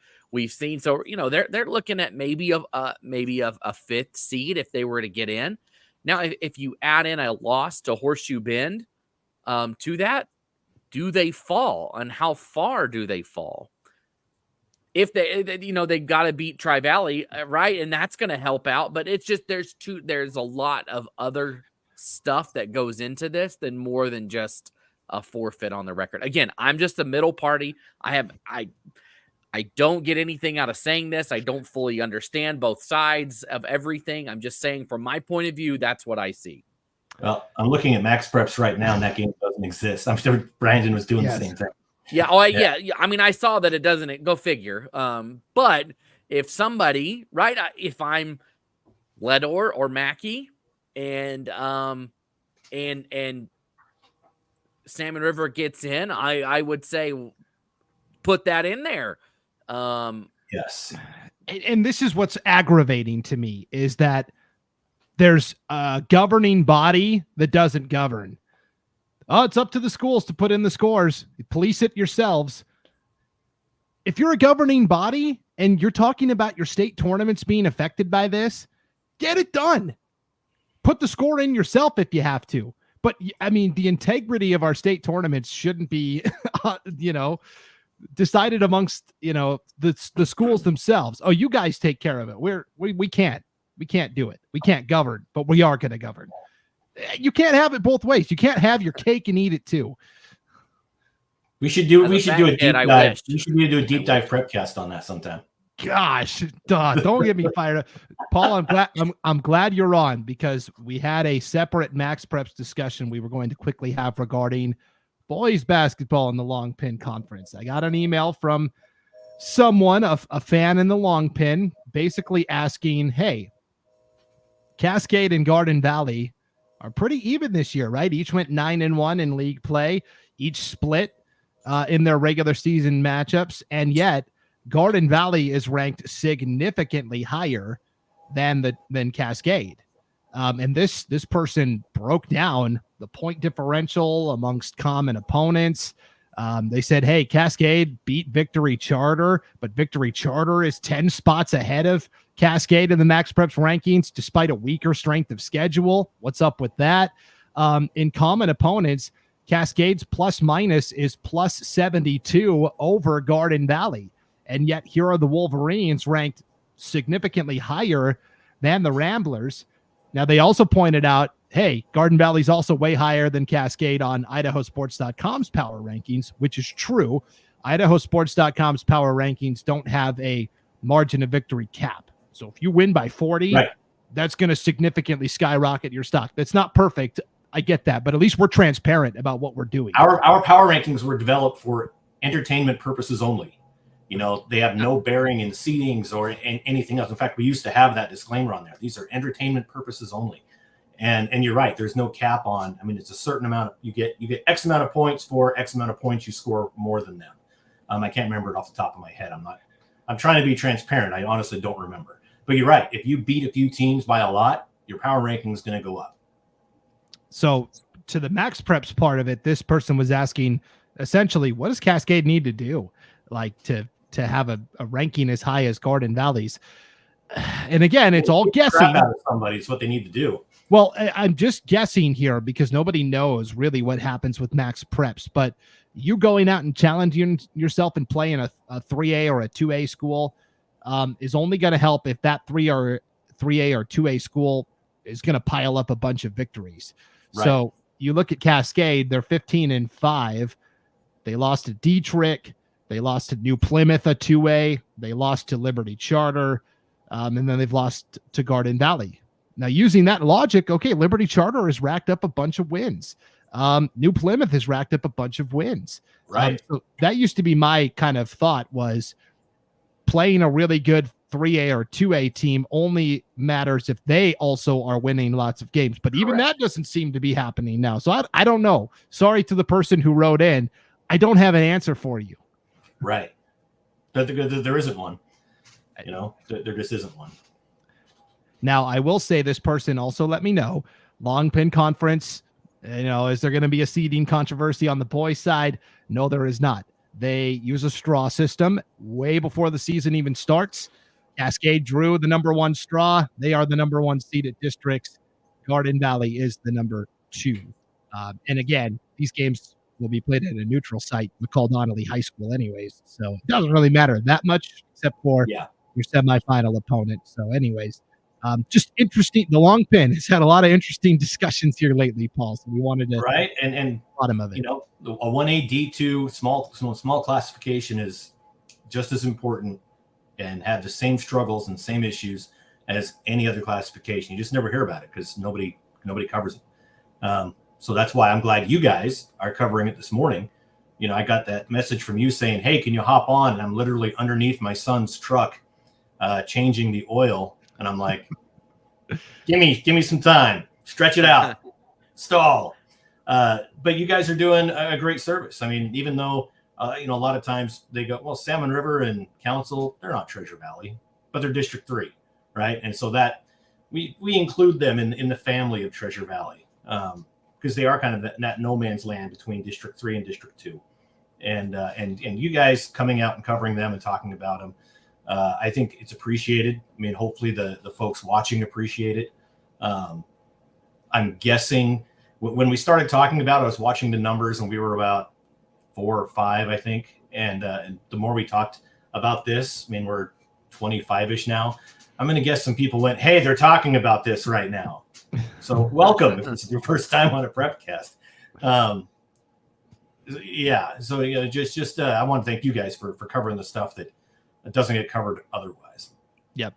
seen. So, they're looking at maybe a 5th seed if they were to get in. Now, if you add in a loss to Horseshoe Bend, to that, do they fall, and how far do they fall? If they got to beat Tri-Valley, right? And that's going to help out, but it's just, there's a lot of other stuff that goes into this than more than just a forfeit on the record. Again, I'm just a middle party. I don't get anything out of saying this. I don't fully understand both sides of everything. I'm just saying, from my point of view, that's what I see. Well, I'm looking at Max Preps right now, and that game doesn't exist. I'm sure Brandon was doing the same thing. Yeah. Oh, yeah. I mean, I saw that it doesn't. Go figure. But if somebody, right, if I'm Leadore or Mackey, and Salmon River gets in, I would say put that in there. Yes. And this is what's aggravating to me, is that there's a governing body that doesn't govern. Oh, it's up to the schools to put in the scores. Police it yourselves. If you're a governing body and you're talking about your state tournaments being affected by this, get it done. Put the score in yourself if you have to. But, I mean, the integrity of our state tournaments shouldn't be, decided amongst, the schools themselves. Oh, you guys take care of it. We can't. We can't do it. We can't govern, but we are going to govern. You can't have it both ways. You can't have your cake and eat it too. We should do a deep dive. We should do a deep dive Prepcast on that sometime. Gosh, don't get me fired up, Paul. I'm glad you're on, because we had a separate Max Preps discussion we were going to quickly have regarding boys basketball in the Long Pin Conference. I got an email from someone, a fan in the Long Pin, basically asking, hey, Cascade and Garden Valley are pretty even this year, right? Each went 9-1 in league play, each split in their regular season matchups, and yet Garden Valley is ranked significantly higher than Cascade. And this person broke down the point differential amongst common opponents. They said, hey, Cascade beat Victory Charter, but Victory Charter is 10 spots ahead of Cascade in the Max Preps rankings, despite a weaker strength of schedule. What's up with that? In common opponents, Cascade's plus minus is plus 72 over Garden Valley. And yet here are the Wolverines ranked significantly higher than the Ramblers. Now, they also pointed out, hey, Garden Valley's also way higher than Cascade on IdahoSports.com's power rankings, which is true. IdahoSports.com's power rankings don't have a margin of victory cap. So if you win by 40, right, that's going to significantly skyrocket your stock. That's not perfect. I get that, but at least we're transparent about what we're doing. Our power rankings were developed for entertainment purposes only. They have no bearing in seedings or in anything else. In fact, we used to have that disclaimer on there. These are entertainment purposes only. And you're right. There's no cap on. It's a certain amount. You get X amount of points for X amount of points. You score more than them. I can't remember it off the top of my head. I'm trying to be transparent. I honestly don't remember. But you're right. If you beat a few teams by a lot, your power ranking is going to go up. So to the max preps part of it, this person was asking essentially, what does Cascade need to do, like to have a ranking as high as Garden Valley's? And again, it's all guessing. Out of somebody is what they need to do. Well, I'm just guessing here because nobody knows really what happens with max preps. But you going out and challenging yourself and playing a 3A or a 2A school is only going to help if that 3A or 2A school is going to pile up a bunch of victories. Right. So you look at Cascade, they're 15-5. They lost to Dietrich. They lost to New Plymouth, a 2A. They lost to Liberty Charter. And then they've lost to Garden Valley. Now, using that logic, okay, Liberty Charter has racked up a bunch of wins. New Plymouth has racked up a bunch of wins. Right. So that used to be my kind of thought, was playing a really good 3A or 2A team only matters if they also are winning lots of games. But even that doesn't seem to be happening now. So I don't know. Sorry to the person who wrote in. I don't have an answer for you. Right. There isn't one. There just isn't one. Now, I will say this person also let me know, Long Pin Conference, is there going to be a seeding controversy on the boys' side? No, there is not. They use a straw system way before the season even starts. Cascade drew the number 1 straw. They are the number 1 seeded districts. Garden Valley is the number 2. And again, these games will be played at a neutral site, McCall Donnelly High School anyways. So it doesn't really matter that much except for your semifinal opponent. So anyways, just interesting. The Long Pin has had a lot of interesting discussions here lately, Paul. So we wanted to and bottom of it. A 1A D2 small classification is just as important and have the same struggles and same issues as any other classification. You just never hear about it because nobody covers it. So that's why I'm glad you guys are covering it this morning. I got that message from you saying, "Hey, can you hop on?" And I'm literally underneath my son's truck, changing the oil. And I'm like, give me some time, stretch it out, stall. But you guys are doing a great service. Even though, a lot of times they go, well, Salmon River and Council, they're not Treasure Valley, but they're District 3, right? And so that we include them in the family of Treasure Valley because they are kind of that no man's land between District 3 and District 2. And you guys coming out and covering them and talking about them, I think it's appreciated. Hopefully the folks watching appreciate it. I'm guessing when we started talking about it, I was watching the numbers and we were about 4 or 5, I think. And the more we talked about this, we're 25-ish now. I'm going to guess some people went, "Hey, they're talking about this right now." So welcome if this is your first time on a Prepcast. So I want to thank you guys for covering the stuff that doesn't get covered otherwise. Yep,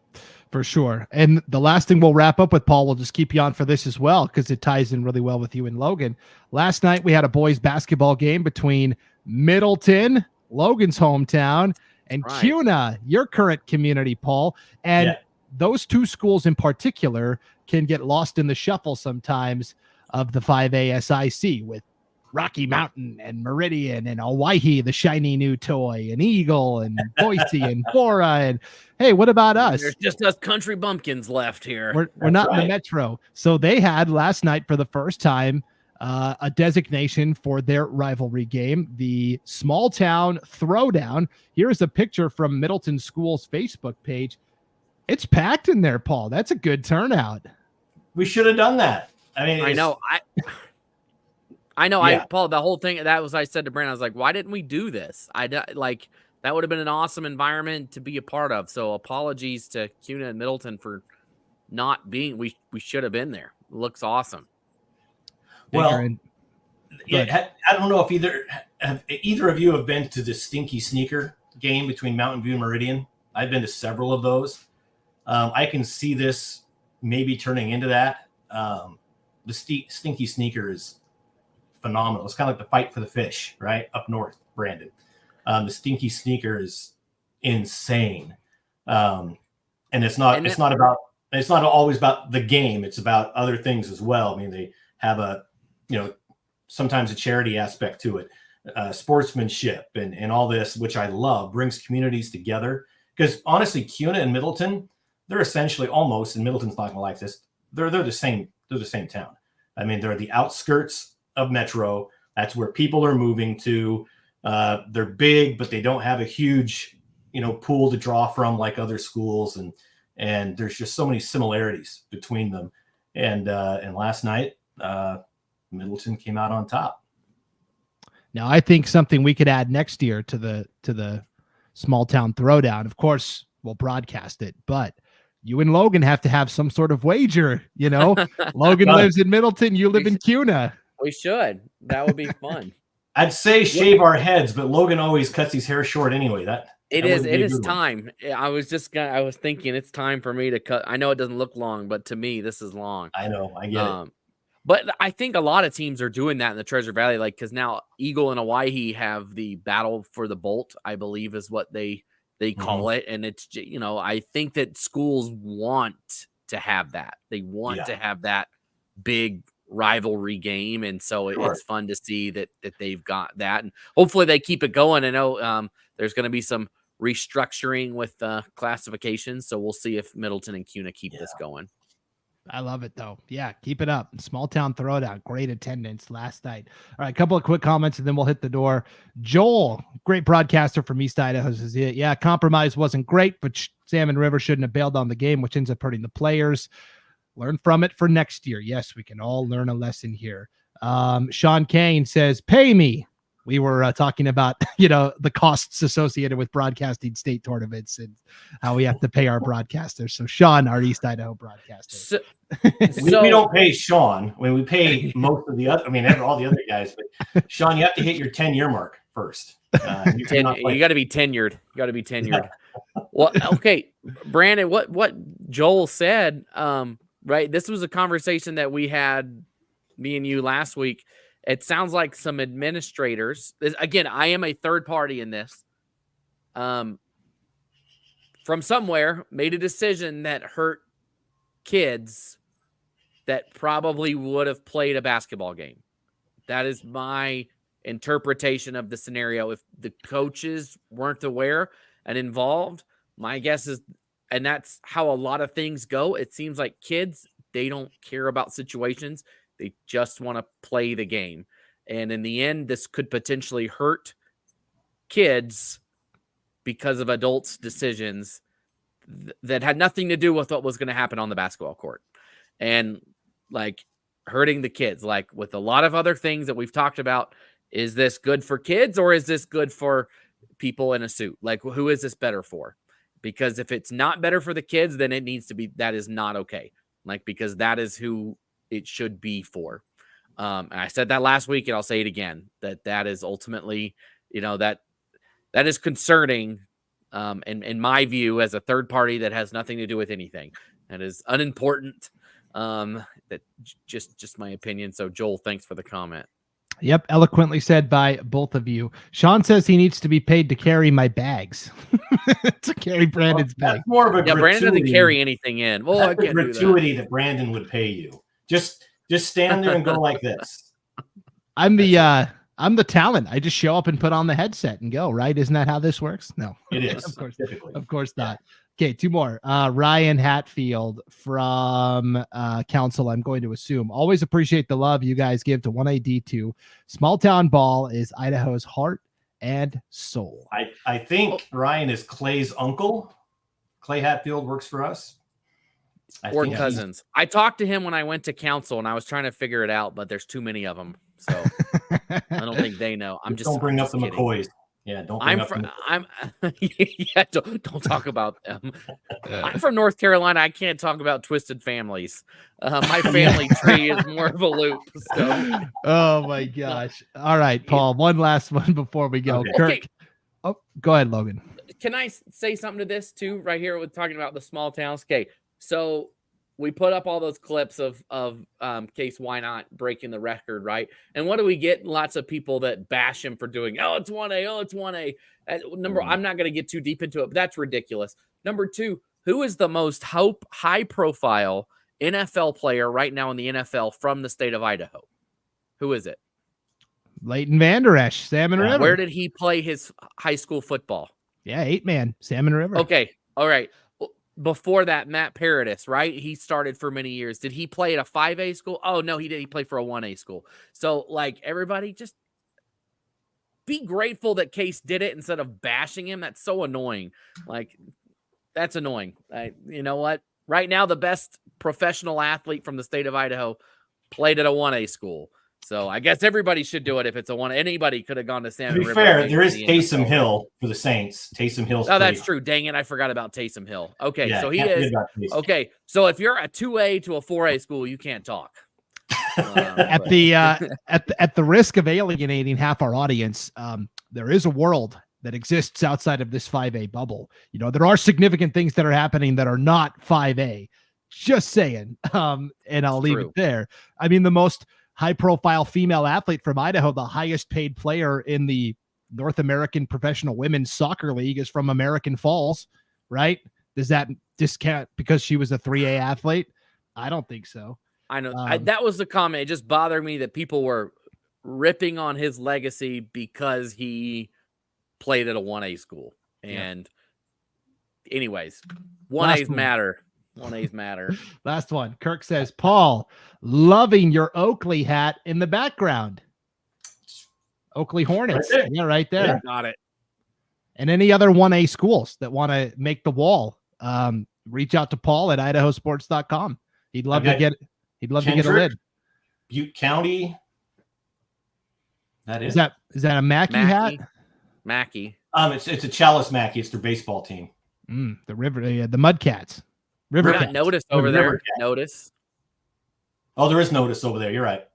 for sure. And the last thing we'll wrap up with, Paul, we'll just keep you on for this as well because it ties in really well with you and Logan. Last night we had a boys basketball game between Middleton, Logan's hometown, and CUNA, your current community, Paul. And those two schools in particular can get lost in the shuffle sometimes of the 5A SIC with Rocky Mountain and Meridian and Hawaii, the shiny new toy, and Eagle and Boise and Bora. And hey, what about us? There's just us country bumpkins left here. We're not in the metro. So they had last night for the first time a designation for their rivalry game, the Small Town Throwdown. Here's a picture from Middleton School's Facebook page. It's packed in there, Paul. That's a good turnout. We should have done that. I know. Paul, the whole thing, that was, I said to Brandon, I was like, why didn't we do this? That would have been an awesome environment to be a part of. So apologies to CUNA and Middleton for not being, we should have been there. It looks awesome. Well, I don't know if either of you have been to the Stinky Sneaker game between Mountain View and Meridian. I've been to several of those. I can see this maybe turning into that. The Stinky Sneaker is phenomenal. It's kind of like the Fight for the Fish, right? Up north, Brandon. The Stinky Sneaker is insane. And it's not always about the game. It's about other things as well. I mean, they have sometimes a charity aspect to it, sportsmanship and all this, which I love, brings communities together. Because honestly, Kuna and Middleton, they're essentially almost, and Middleton's not gonna like this, they're the same town. I mean, they're the outskirts of Metro. That's where people are moving to. They're big, but they don't have a huge, pool to draw from like other schools. And there's just so many similarities between them. And last night, Middleton came out on top. Now, I think something we could add next year to the small town throwdown. Of course, we'll broadcast it, but you and Logan have to have some sort of wager. Logan lives in Middleton, you live in Kuna. We should. That would be fun. I'd say shave our heads, but Logan always cuts his hair short anyway. It is time. I was thinking it's time for me to cut. I know it doesn't look long, but to me, this is long. I know. I get it. But I think a lot of teams are doing that in the Treasure Valley, because now Eagle and Hawaii have the battle for the Bolt, I believe is what they call it. And it's, I think that schools want to have that. They want to have that big rivalry game. And so it's fun to see that they've got that. And hopefully they keep it going. I know there's going to be some restructuring with classifications. So we'll see if Middleton and Kuna keep this going. I love it though. Yeah, keep it up. Small town throwdown. Great attendance last night. All right, a couple of quick comments and then we'll hit the door. Joel, great broadcaster from East Idaho, says, yeah, compromise wasn't great, but Salmon River shouldn't have bailed on the game, which ends up hurting the players. Learn from it for next year. Yes, we can all learn a lesson here. Sean Kane says, pay me. We were talking about, the costs associated with broadcasting state tournaments and how we have to pay our broadcasters. So Sean, our East Idaho broadcaster. We don't pay Sean when we pay most of the other, all the other guys, but Sean, you have to hit your 10-year mark first. You got to be tenured. Well, okay, Brandon, what Joel said, right? This was a conversation that we had, me and you, last week. It sounds like some administrators, again, I am a third party in this, from somewhere made a decision that hurt kids that probably would have played a basketball game. That is my interpretation of the scenario. If the coaches weren't aware and involved, my guess is, and that's how a lot of things go. It seems like kids, they don't care about situations. They just want to play the game. And in the end, this could potentially hurt kids because of adults' decisions that had nothing to do with what was going to happen on the basketball court. And hurting the kids, with a lot of other things that we've talked about, is this good for kids or is this good for people in a suit? Who is this better for? Because if it's not better for the kids, then it needs to be, that is not okay. Because that is who it should be for. And I said that last week and I'll say it again, that is ultimately, that is concerning. In my view, as a third party that has nothing to do with anything, that is unimportant. That just my opinion. So Joel, thanks for the comment. Yep. Eloquently said by both of you. Sean says he needs to be paid to carry my bags. To carry Brandon's bag. More of a gratuity. Brandon doesn't carry anything in. Well, that's a gratuity that Brandon would pay you. Just stand there and go like this. I'm the talent. I just show up and put on the headset and go, right? Isn't that how this works? No, it is. Of course not. Okay, two more. Ryan Hatfield from Council, I'm going to assume. Always appreciate the love you guys give to 1AD2. Small town ball is Idaho's heart and soul. I think Ryan is Clay's uncle. Clay Hatfield works for us. Or cousins. I talked to him when I went to Council and I was trying to figure it out, but there's too many of them. So I don't think they know. Don't bring up the McCoys. Yeah, don't. Don't talk about them. I'm from North Carolina. I can't talk about twisted families. My family tree is more of a loop. So. Oh my gosh! All right, Paul. One last one before we go. Okay. Kirk. Okay. Oh, go ahead, Logan. Can I say something to this too? Right here, with talking about the small towns. Okay, so we put up all those clips of Case Why Not breaking the record, right? And what do we get? Lots of people that bash him for doing, oh, it's 1A, oh, it's 1A. I'm not going to get too deep into it, but that's ridiculous. Number 2, who is the most high-profile NFL player right now in the NFL from the state of Idaho? Who is it? Leighton Vander Esch, Salmon River. Where did he play his high school football? Yeah, 8-man, Salmon River. Okay, all right. Before that, Matt Paradis, right? He started for many years. Did he play at a 5A school? Oh, no, he did. He played for a 1A school. So, like, everybody just be grateful that Case did it instead of bashing him. That's so annoying. Like, that's annoying. You know what? Right now, the best professional athlete from the state of Idaho played at a 1A school. So I guess everybody should do it if it's a 1. Anybody could have gone to Salmon River. To be fair, there is Taysom Hill for the Saints. Taysom Hill's. Oh, that's true. Dang it, I forgot about Taysom Hill. Okay, yeah, so he is. Okay, so if you're a 2A to a 4A school, you can't talk. At the risk of alienating half our audience, there is a world that exists outside of this 5A bubble. You know, there are significant things that are happening that are not 5A. Just saying. And I'll leave it there. I mean, the most high-profile female athlete from Idaho, the highest-paid player in the North American Professional Women's Soccer League, is from American Falls, right? Does that discount because she was a 3A athlete? I don't think so. I know. That was the comment. It just bothered me that people were ripping on his legacy because he played at a 1A school. And anyways, 1As matter. 1As matter. Last one. Kirk says, Paul, loving your Oakley hat in the background. Oakley Hornets. Right there. Yeah, right there. Yeah, got it. And any other 1A schools that want to make the wall, reach out to Paul at IdahoSports.com. He'd love to get a lid. Butte County. That is that a Mackey hat? Mackey. It's a Chalice Mackey. It's their baseball team. The River, the Mudcats. River Cats. Notice over there. Notice. Oh, there is notice over there. You're right.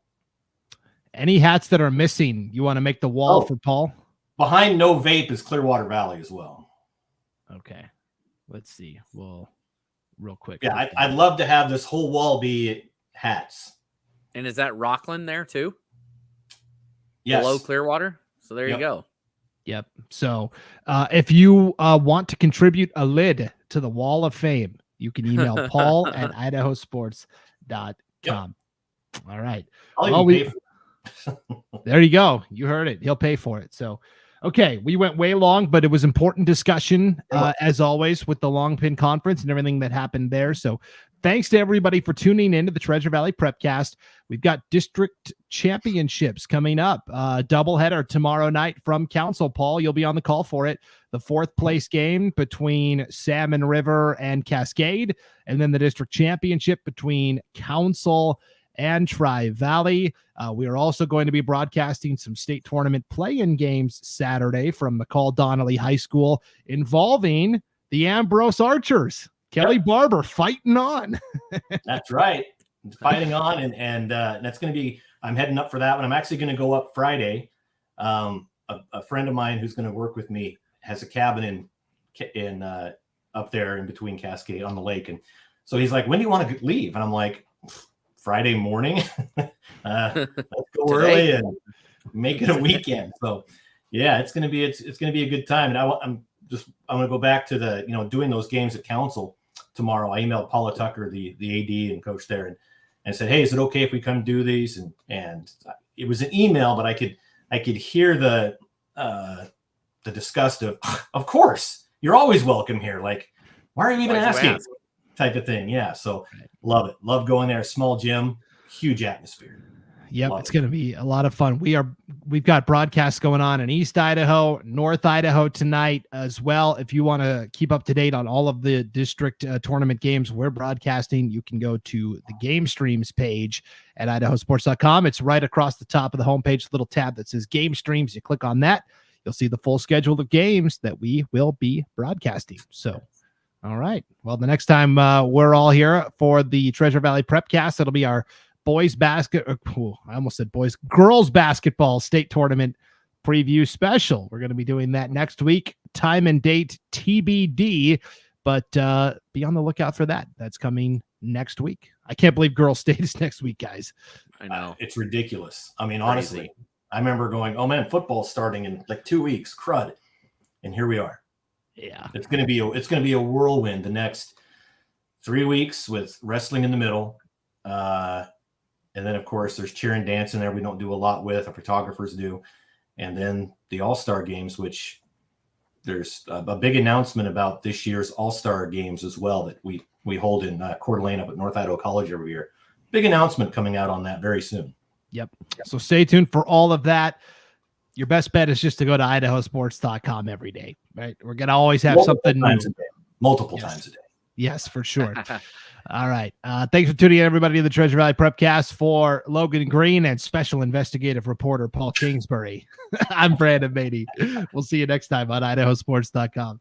Any hats that are missing, you want to make the wall for Paul? Behind No Vape is Clearwater Valley as well. Okay. Let's see. Well, real quick. Yeah, I'd love to have this whole wall be hats. And is that Rockland there too? Yes. Below Clearwater? So there you go. Yep. So if you want to contribute a lid to the Wall of Fame, you can email Paul at IdahoSports.com. Yep. All right. I'll even pay for it. There you go. You heard it. He'll pay for it. So, okay. We went way long, but it was important discussion, as always, with the Long Pin Conference and everything that happened there. So thanks to everybody for tuning into the Treasure Valley Prepcast. We've got district championships coming up. Doubleheader tomorrow night from Council. Paul, you'll be on the call for it. The 4th place game between Salmon River and Cascade, and then the district championship between Council and Tri-Valley. We are also going to be broadcasting some state tournament play-in games Saturday from McCall Donnelly High School involving the Ambrose Archers. Kelly Barber fighting on. That's right. Fighting on. And that's going to be, I'm heading up for that one. I'm actually going to go up Friday. A friend of mine who's going to work with me has a cabin in up there in between Cascade on the lake. And so he's like, when do you want to leave? And I'm like, Friday morning. Let's go early and make it a weekend. So yeah, it's going to be a good time. And I'm going to go back to the, doing those games at Council tomorrow. I emailed Paula Tucker, the AD and coach there, and said, hey, is it okay if we come do these? And it was an email, but I could hear the disgust of course, you're always welcome here. Like, why are you even asking? Type of thing. Yeah. So love it. Love going there. Small gym, huge atmosphere. Yep. It's going to be a lot of fun. We've got broadcasts going on in East Idaho, North Idaho tonight as well. If you want to keep up to date on all of the district tournament games we're broadcasting, you can go to the game streams page at IdahoSports.com. It's right across the top of the homepage, little tab that says game streams. You click on that, you'll see the full schedule of games that we will be broadcasting. So, all right. Well, the next time we're all here for the Treasure Valley Prepcast, it'll be our girls basketball state tournament preview special. We're going to be doing that next week. Time and date TBD, but be on the lookout for that. That's coming next week. I can't believe girls state is next week, guys. I know. It's ridiculous. I mean, honestly, I remember going, oh man, football's starting in like 2 weeks. Crud. And here we are. Yeah. It's going to be a whirlwind the next 3 weeks with wrestling in the middle. And then, of course, there's cheer and dance in there. We don't do a lot with, our photographers do. And then the All-Star games, which there's a big announcement about this year's All-Star games as well that we hold in Coeur d'Alene up at North Idaho College every year. Big announcement coming out on that very soon. Yep. So stay tuned for all of that. Your best bet is just to go to IdahoSports.com every day, right? We're going to always have something new. Multiple times a day. Yes, for sure. All right. Thanks for tuning in, everybody, to the Treasure Valley Prepcast. For Logan Green and special investigative reporter Paul Kingsbury, I'm Brandon Baney. We'll see you next time on IdahoSports.com.